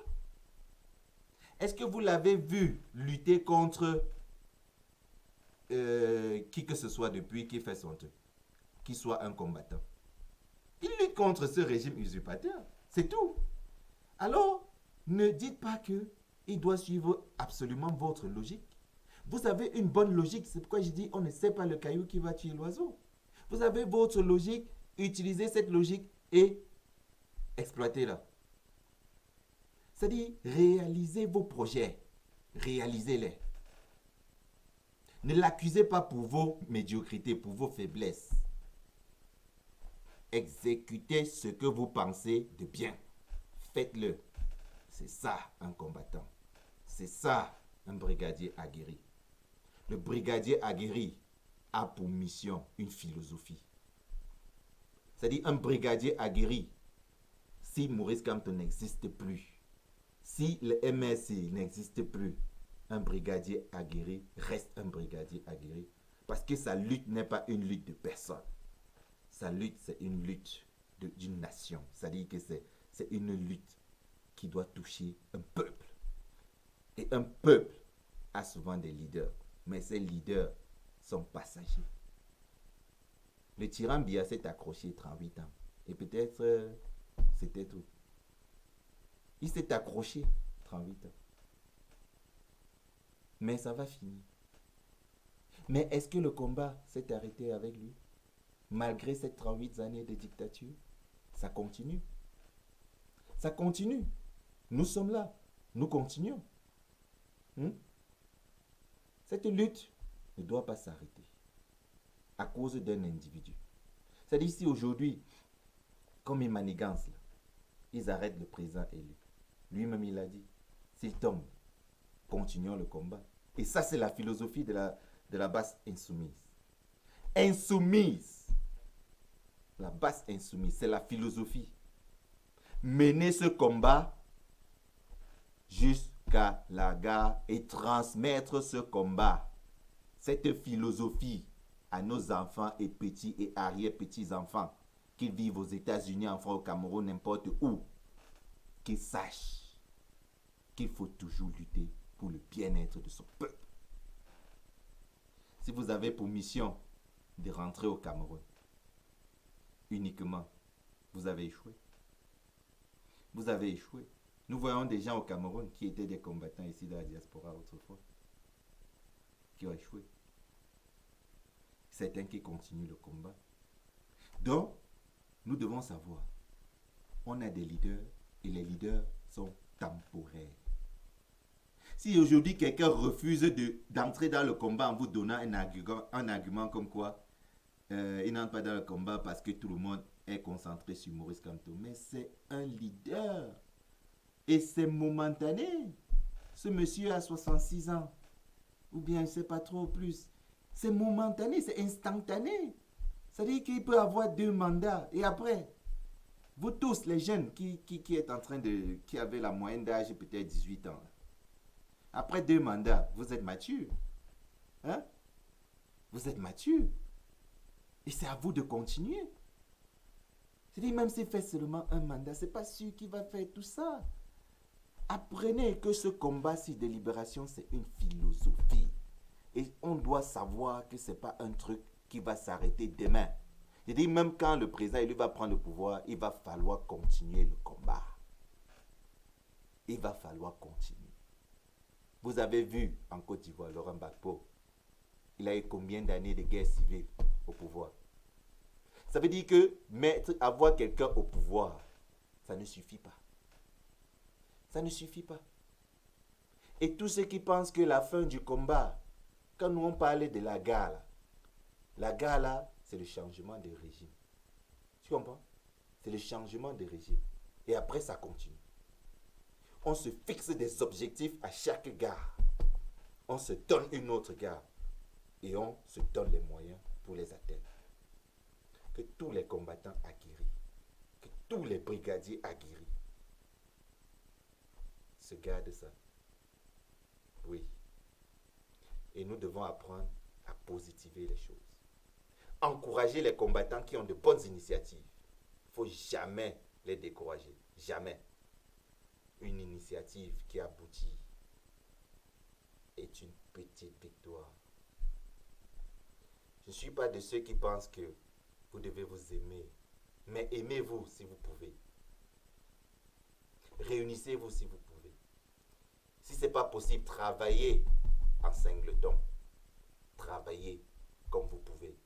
Est-ce que vous l'avez vu lutter contre qui que ce soit depuis qu'il fait son truc, qu'il soit un combattant? Il lutte contre ce régime usurpateur. C'est tout. Alors, ne dites pas qu'il doit suivre absolument votre logique. Vous avez une bonne logique. C'est pourquoi je dis on ne sait pas le caillou qui va tuer l'oiseau. Vous avez votre logique. Utilisez cette logique et exploitez-la. C'est-à-dire, réalisez vos projets. Réalisez-les. Ne l'accusez pas pour vos médiocrités, pour vos faiblesses. Exécutez ce que vous pensez de bien. Faites-le. C'est ça un combattant. C'est ça un brigadier aguerri. Le brigadier aguerri a pour mission une philosophie. C'est-à-dire un brigadier aguerri, si Maurice Kamto n'existe plus, si le MSC n'existe plus, un brigadier aguerri reste un brigadier aguerri. Parce que sa lutte n'est pas une lutte de personne. Sa lutte, c'est une lutte d'une nation. C'est-à-dire que c'est une lutte qui doit toucher un peuple. Et un peuple a souvent des leaders. Mais ces leaders sont passagers. Le tyran Biya s'est accroché 38 ans. Et peut-être c'était tout. Il s'est accroché 38 ans. Mais ça va finir. Mais est-ce que le combat s'est arrêté avec lui? Malgré ces 38 années de dictature, ça continue. Ça continue. Nous sommes là. Nous continuons. Cette lutte ne doit pas s'arrêter à cause d'un individu. C'est-à-dire si aujourd'hui, comme ils manigancent, là, ils arrêtent le président élu. Lui-même, il a dit, s'il tombe, continuons le combat. Et ça, c'est la philosophie de la base insoumise. Insoumise. La base insoumise, c'est la philosophie. Mener ce combat jusqu'à la gare et transmettre ce combat, cette philosophie à nos enfants et petits et arrière-petits-enfants, qu'ils vivent aux États-Unis, en France, au Cameroun, n'importe où, qu'ils sachent qu'il faut toujours lutter pour le bien-être de son peuple. Si vous avez pour mission de rentrer au Cameroun, uniquement, vous avez échoué. Vous avez échoué. Nous voyons des gens au Cameroun qui étaient des combattants ici de la diaspora autrefois, qui ont échoué. Certains qui continuent le combat. Donc, nous devons savoir, on a des leaders et les leaders sont temporaires. Si aujourd'hui quelqu'un refuse d'entrer dans le combat en vous donnant un argument comme quoi il n'entre pas dans le combat parce que tout le monde est concentré sur Maurice Kamto, mais c'est un leader et c'est momentané. Ce monsieur a 66 ans ou bien je ne sais pas trop plus. C'est momentané, c'est instantané. C'est-à-dire qu'il peut avoir 2 mandats et après, vous tous les jeunes qui êtes en train de, qui avaient la moyenne d'âge peut-être 18 ans, après 2 mandats, vous êtes mature. Hein? Vous êtes mature. Et c'est à vous de continuer. C'est-à-dire, même s'il fait seulement un mandat, ce n'est pas sûr qu'il va faire tout ça. Apprenez que ce combat-ci de libération, c'est une philosophie. Et on doit savoir que ce n'est pas un truc qui va s'arrêter demain. Je dis, même quand le président lui va prendre le pouvoir, il va falloir continuer le combat. Il va falloir continuer. Vous avez vu en Côte d'Ivoire, Laurent Gbagbo, il a eu combien d'années de guerre civile au pouvoir? Ça veut dire que avoir quelqu'un au pouvoir, ça ne suffit pas. Ça ne suffit pas. Et tous ceux qui pensent que la fin du combat, quand nous on parlait de la gare, là, c'est le changement de régime. Tu comprends? C'est le changement de régime. Et après, ça continue. On se fixe des objectifs à chaque gare. On se donne une autre gare. Et on se donne les moyens pour les atteindre. Que tous les combattants aguerris, que tous les brigadiers aguerris se gardent ça. Oui. Et nous devons apprendre à positiver les choses. Encourager les combattants qui ont de bonnes initiatives. Il ne faut jamais les décourager. Jamais. Une initiative qui aboutit est une petite victoire. Je ne suis pas de ceux qui pensent que vous devez vous aimer. Mais aimez-vous si vous pouvez. Réunissez-vous si vous pouvez. Si ce n'est pas possible, travaillez en singleton. Travaillez comme vous pouvez.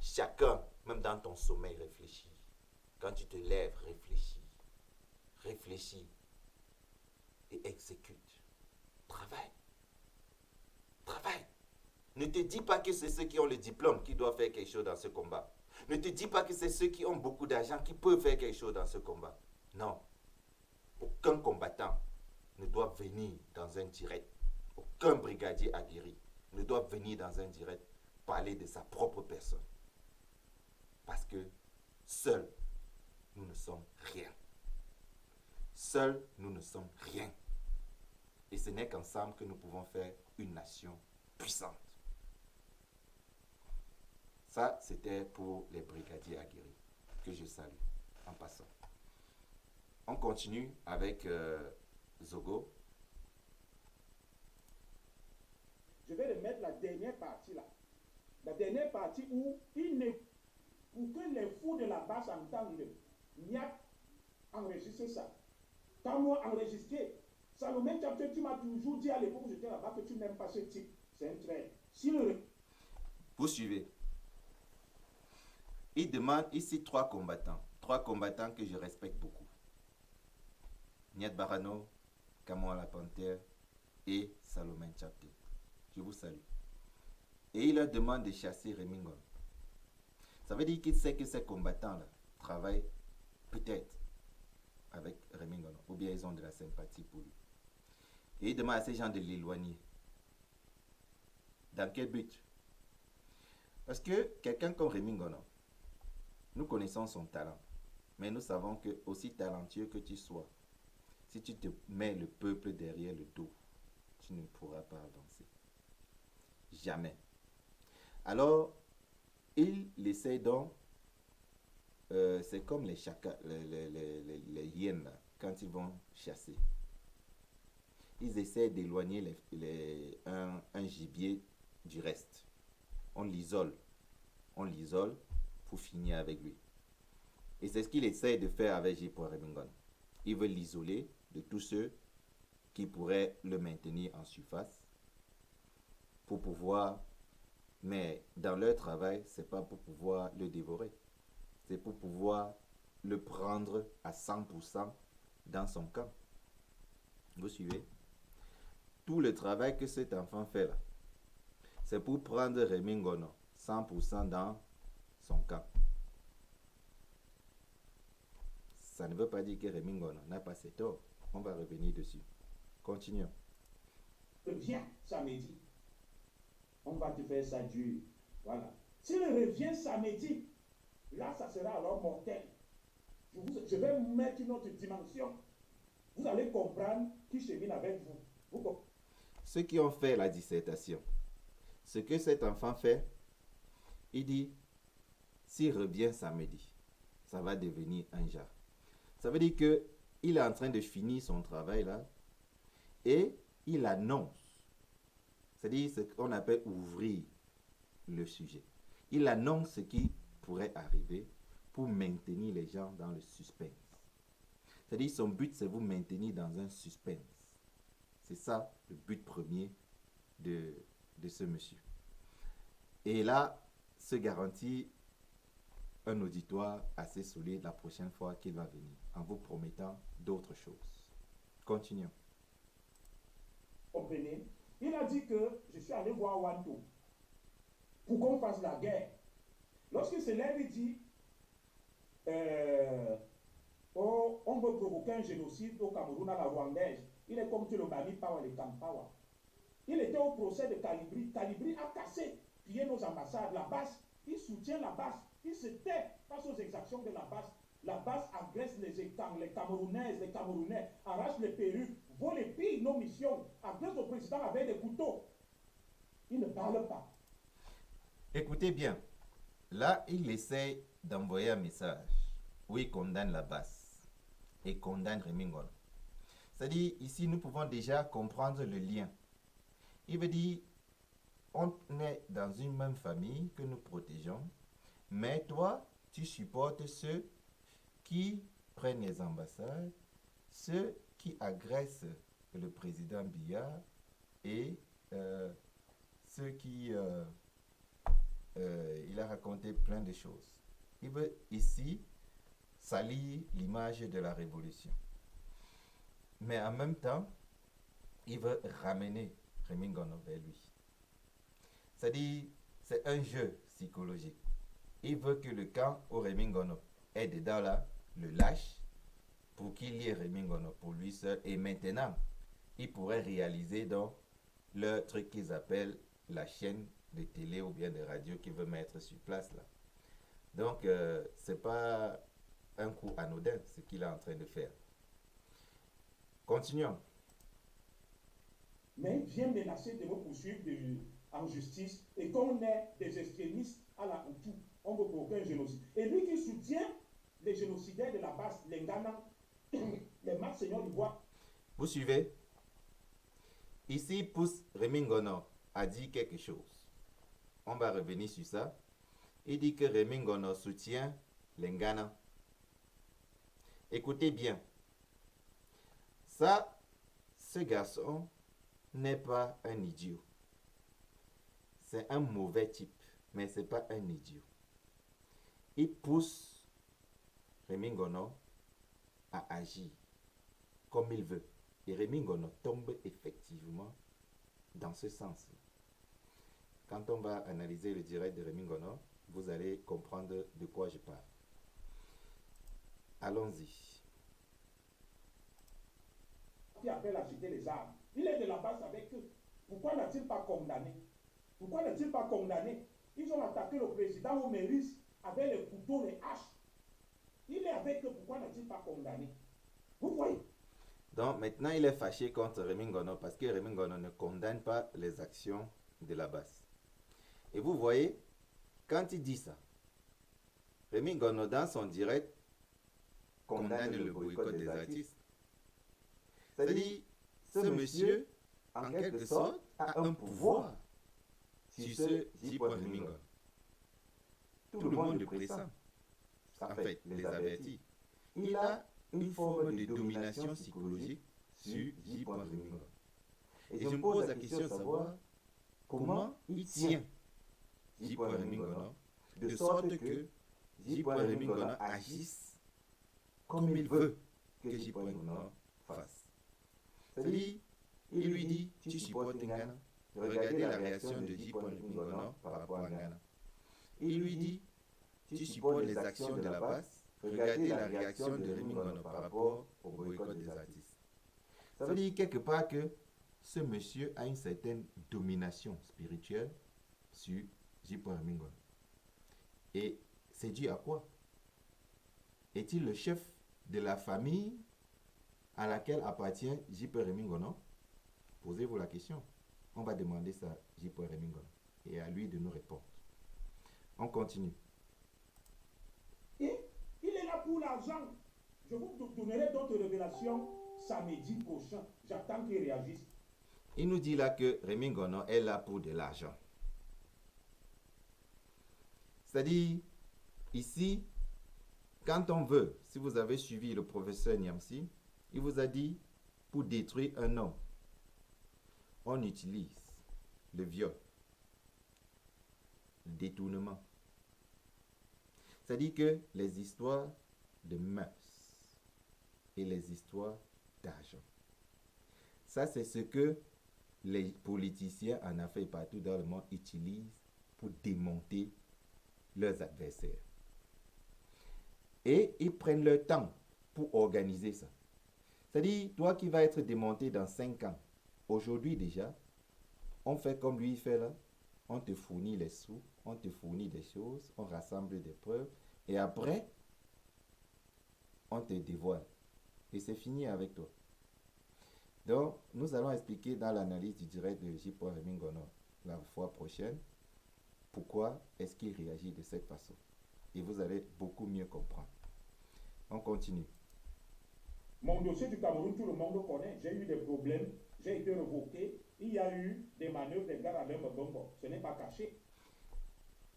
Chacun, même dans ton sommeil, réfléchit. Quand tu te lèves, réfléchis. Réfléchis et exécute. Travaille. Travaille. Ne te dis pas que c'est ceux qui ont le diplôme qui doivent faire quelque chose dans ce combat. Ne te dis pas que c'est ceux qui ont beaucoup d'argent qui peuvent faire quelque chose dans ce combat. Non. Aucun combattant ne doit venir dans un direct. Aucun brigadier aguerri ne doit venir dans un direct parler de sa propre personne. Parce que seuls, nous ne sommes rien. Seuls, nous ne sommes rien. Et ce n'est qu'ensemble que nous pouvons faire une nation puissante. Ça, c'était pour les brigadiers aguerris, que je salue en passant. On continue avec Zogo. Je vais remettre la dernière partie là. La dernière partie où il ne... Pour que les fous de la base entendent, Niak enregistre ça. Quand moi enregistré, Salomé Chapter, tu m'as toujours dit à l'époque où j'étais là-bas que tu n'aimes pas ce type. C'est un trait. Si le... Vous suivez. Il demande ici 3 combattants. 3 combattants que je respecte beaucoup. Niet Barano, Kamwa la Panthère et Salomé Chapter. Je vous salue. Et il leur demande de chasser Rémingon. Ça veut dire qu'il sait que ces combattants-là travaillent peut-être avec Rémi Ngono, ou bien ils ont de la sympathie pour lui. Et il demande à ces gens de l'éloigner. Dans quel but? Parce que quelqu'un comme Rémi Ngono, nous connaissons son talent, mais nous savons que aussi talentueux que tu sois, si tu te mets le peuple derrière le dos, tu ne pourras pas avancer. Jamais. Alors, il essaie donc, c'est comme les chacals, les hyènes là, quand ils vont chasser. Ils essaient d'éloigner un gibier du reste. On l'isole pour finir avec lui. Et c'est ce qu'il essaie de faire avec J. Rémi Ngono. Il veut l'isoler de tous ceux qui pourraient le maintenir en surface pour pouvoir, mais dans leur travail, c'est pas pour pouvoir le dévorer, c'est pour pouvoir le prendre à 100% dans son camp. Vous suivez? Tout le travail que cet enfant fait là, c'est pour prendre Rémi Ngono 100% dans son camp. Ça ne veut pas dire que Rémi Ngono n'a pas ses torts. On va revenir dessus. Continuons. Viens samedi. On va te faire ça dur. Voilà. S'il revient samedi, là, ça sera alors mortel. Je vais mettre une autre dimension. Vous allez comprendre qui chemine avec vous. Ceux qui ont fait la dissertation, ce que cet enfant fait, il dit, s'il revient samedi, ça va devenir un jar. Ça veut dire qu'il est en train de finir son travail là, et il annonce, c'est-à-dire ce qu'on appelle ouvrir le sujet. Il annonce ce qui pourrait arriver pour maintenir les gens dans le suspense. C'est-à-dire son but, c'est vous maintenir dans un suspense. C'est ça le but premier de ce monsieur. Et là, se garantit un auditoire assez solide la prochaine fois qu'il va venir, en vous promettant d'autres choses. Continuons. Comprenez? Il a dit que je suis allé voir Wanto pour qu'on fasse la guerre. Lorsqu'il se lève, il dit on veut provoquer un génocide au Cameroun à la rwandaise. Il est comme Tulobami Power et Kampawa. Il était au procès de Calibri. Calibri a cassé, pillé nos ambassades. La base, il soutient la base. Il se tait face aux exactions de la base. La base agresse les Camerounaises, les Camerounais, arrache les perruques, vole et pille nos missions, agresse le président avec des couteaux. Il ne parle pas. Écoutez bien, là, il essaie d'envoyer un message où il condamne la base et condamne Rémi Ngono. C'est-à-dire, ici, nous pouvons déjà comprendre le lien. Il veut dire, on est dans une même famille que nous protégeons, mais toi, tu supportes ceux qui prennent les ambassades, ceux qui agressent le président Biya et ceux qui... il a raconté plein de choses. Il veut ici salir l'image de la révolution. Mais en même temps, il veut ramener Rémi Ngono vers lui. C'est-à-dire, c'est un jeu psychologique. Il veut que le camp où Rémi Ngono est dedans là, le lâche pour qu'il y ait Rémi Ngono pour lui seul. Et maintenant, il pourrait réaliser donc le truc qu'ils appellent la chaîne de télé ou bien de radio qu'il veut mettre sur place là. Donc, c'est pas un coup anodin ce qu'il est en train de faire. Continuons. Mais vient menacer de me poursuivre en justice et qu'on est des extrémistes à la Hutu. On veut provoquer un génocide. Et lui qui soutient les génocidaires de la base, les Ghana, les Marseillons du bois. Vous suivez? Ici, pousse Rémi Ngono a dit quelque chose. On va revenir sur ça. Il dit que Rémi Ngono soutient les Ghana. Écoutez bien. Ça, ce garçon n'est pas un idiot. C'est un mauvais type, mais ce n'est pas un idiot. Il pousse Rémi Ngono à agir comme il veut. Et Rémi Ngono tombe effectivement dans ce sens. Quand on va analyser le direct de Rémi Ngono, vous allez comprendre de quoi je parle. Allons-y. Qui appelle à jeter les armes. Il est de la base avec eux. Pourquoi n'a-t-il pas condamné? Pourquoi n'a-t-il pas condamné? Ils ont attaqué le président au Méris avec les couteaux, les haches. Il est avec eux. Pourquoi n'a-t-il pas condamné? Vous voyez? Donc maintenant, il est fâché contre Rémy Ngono parce que Rémy Ngono ne condamne pas les actions de la base. Et vous voyez, quand il dit ça, Rémy Ngono dans son direct condamne le boycott des artistes. C'est-à-dire, ce monsieur, en quelque sorte, a un pouvoir sur ce J. Rémy Ngono. Tout le monde le pressent. En fait, les avertit. Il a une forme de domination psychologique sur J. Rémy Ngono. Et je me pose la question de savoir comment il tient J. Rémy Ngono de sorte que J. Rémy Ngono agisse comme il veut que J. Rémy Ngono fasse. C'est-à-dire, il lui dit, tu supportes Ngana. Regardez la réaction de J. Rémy Ngono par rapport à Ngana. Il lui dit, tu supportes les actions de la base. Regardez la réaction de Rémy Ngono par rapport au boycott des artistes. Ça veut dire quelque part que ce monsieur a une certaine domination spirituelle sur J. Rémy Ngono. Et c'est dû à quoi? Est-il le chef de la famille à laquelle appartient J. Rémy Ngono? Posez-vous la question. On va demander ça à J. Rémy Ngono et à lui de nous répondre. On continue. Et il est là pour l'argent. Je vous donnerai d'autres révélations samedi prochain. J'attends qu'il réagisse. Il nous dit là que Rémy Ngono est là pour de l'argent. C'est-à-dire, ici, quand on veut, si vous avez suivi le professeur Niamsi, il vous a dit, pour détruire un homme, on utilise le viol, le détournement. C'est-à-dire que les histoires de mœurs et les histoires d'argent, ça c'est ce que les politiciens en Afrique et partout dans le monde utilisent pour démonter leurs adversaires. Et ils prennent leur temps pour organiser ça. C'est-à-dire, toi qui vas être démonté dans 5 ans, aujourd'hui déjà, on fait comme lui il fait là, on te fournit les sous, on te fournit des choses, on rassemble des preuves, et après, on te dévoile. Et c'est fini avec toi. Donc, nous allons expliquer dans l'analyse du direct de J. Rémy Ngono la fois prochaine, pourquoi est-ce qu'il réagit de cette façon. Et vous allez beaucoup mieux comprendre. On continue. Mon dossier du Cameroun, tout le monde connaît. J'ai eu des problèmes, j'ai été revoqué. Il y a eu des manœuvres des gars avec Mbongo. Ce n'est pas caché.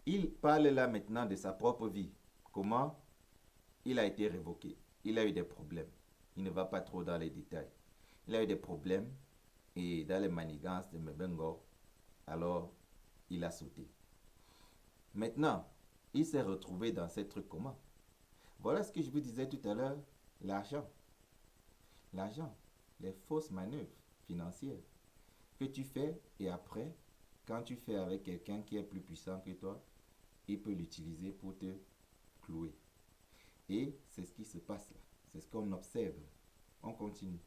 Il parle là maintenant de sa propre vie. Comment il a été révoqué. Il a eu des problèmes. Il ne va pas trop dans les détails. Il a eu des problèmes et dans les manigances de Mbongo, alors il a sauté. Maintenant, il s'est retrouvé dans ces trucs comment? Voilà ce que je vous disais tout à l'heure, l'argent. L'argent, les fausses manœuvres financières que tu fais et après, quand tu fais avec quelqu'un qui est plus puissant que toi, il peut l'utiliser pour te clouer. Et c'est ce qui se passe là. C'est ce qu'on observe. On continue.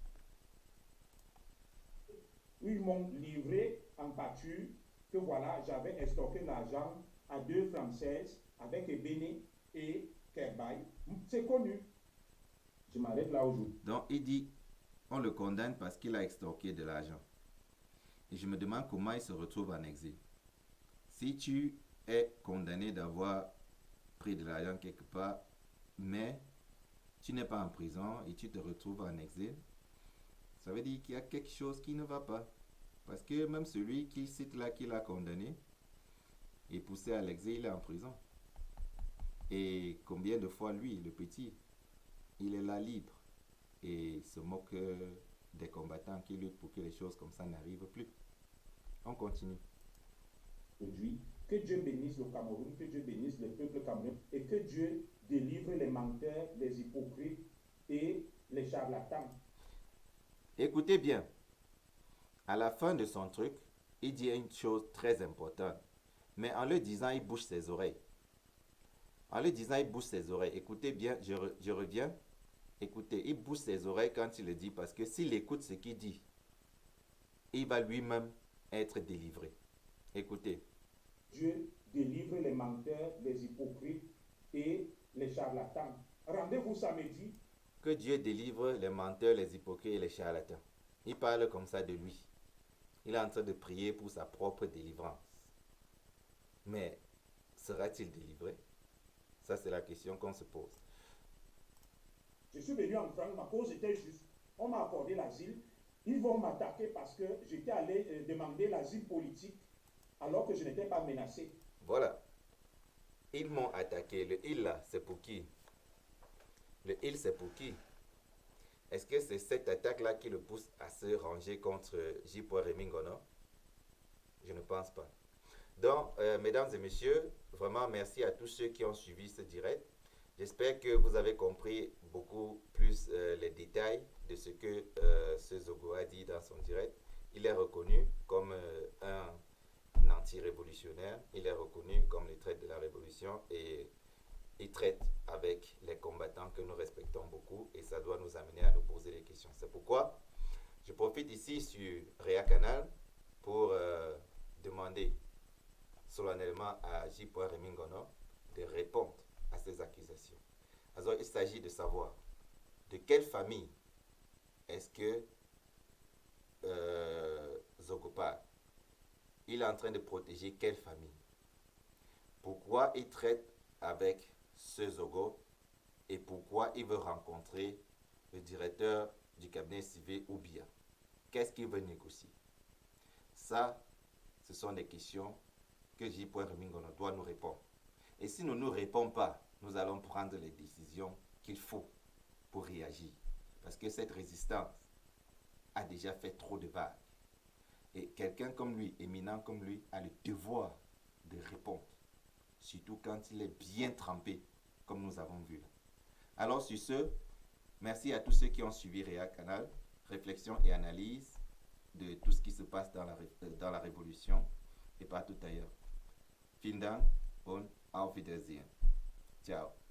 Ils m'ont livré en pâture que voilà, j'avais extorqué l'argent à 2 Françaises avec Ebene et Kerbaï. C'est connu. Je m'arrête là aujourd'hui. Donc il dit, on le condamne parce qu'il a extorqué de l'argent. Et je me demande comment il se retrouve en exil. Si tu es condamné d'avoir pris de l'argent quelque part, mais tu n'es pas en prison et tu te retrouves en exil, ça veut dire qu'il y a quelque chose qui ne va pas. Parce que même celui qui cite là, qui l'a condamné, est poussé à l'exil, il est en prison. Et combien de fois lui, le petit, il est là libre et se moque des combattants qui luttent pour que les choses comme ça n'arrivent plus. On continue. Aujourd'hui, que Dieu bénisse le Cameroun, que Dieu bénisse le peuple camerounais et que Dieu délivre les menteurs, les hypocrites et les charlatans. Écoutez bien, à la fin de son truc, il dit une chose très importante, mais en le disant, il bouche ses oreilles. En lui disant, il bouge ses oreilles. Écoutez bien, je reviens. Écoutez, il bouge ses oreilles quand il le dit, parce que s'il écoute ce qu'il dit, il va lui-même être délivré. Écoutez. Dieu délivre les menteurs, les hypocrites et les charlatans. Rendez-vous samedi. Que Dieu délivre les menteurs, les hypocrites et les charlatans. Il parle comme ça de lui. Il est en train de prier pour sa propre délivrance. Mais sera-t-il délivré? Ça, c'est la question qu'on se pose. Je suis venu en France, ma cause était juste. On m'a accordé l'asile. Ils vont m'attaquer parce que j'étais allé demander l'asile politique alors que je n'étais pas menacé. Voilà. Ils m'ont attaqué. Le il là, c'est pour qui? Le il, c'est pour qui? Est-ce que c'est cette attaque-là qui le pousse à se ranger contre J. Rémy Ngono? Je ne pense pas. Donc, mesdames et messieurs, vraiment merci à tous ceux qui ont suivi ce direct. J'espère que vous avez compris beaucoup plus les détails de ce que ce Zogo a dit dans son direct. Il est reconnu comme un anti-révolutionnaire. Il est reconnu comme le traître de la révolution et il traite avec les combattants que nous respectons beaucoup et ça doit nous amener à nous poser des questions. C'est pourquoi je profite ici sur Réa Canal pour demander solennellement à J. Rémy Ngono de répondre à ces accusations. Alors, il s'agit de savoir de quelle famille est-ce que Zogo parle. Il est en train de protéger quelle famille? Pourquoi il traite avec ce Zogo et pourquoi il veut rencontrer le directeur du cabinet civil Oubia? Qu'est-ce qu'il veut négocier? Ça, ce sont des questions que J. Rémy Ngono doit nous répondre. Et si nous ne nous répondons pas, nous allons prendre les décisions qu'il faut pour réagir. Parce que cette résistance a déjà fait trop de vagues. Et quelqu'un comme lui, éminent comme lui, a le devoir de répondre. Surtout quand il est bien trempé, comme nous avons vu là. Alors sur ce, merci à tous ceux qui ont suivi Réa Canal, réflexion et analyse de tout ce qui se passe dans la révolution et partout ailleurs. Vielen Dank und auf Wiedersehen. Ciao.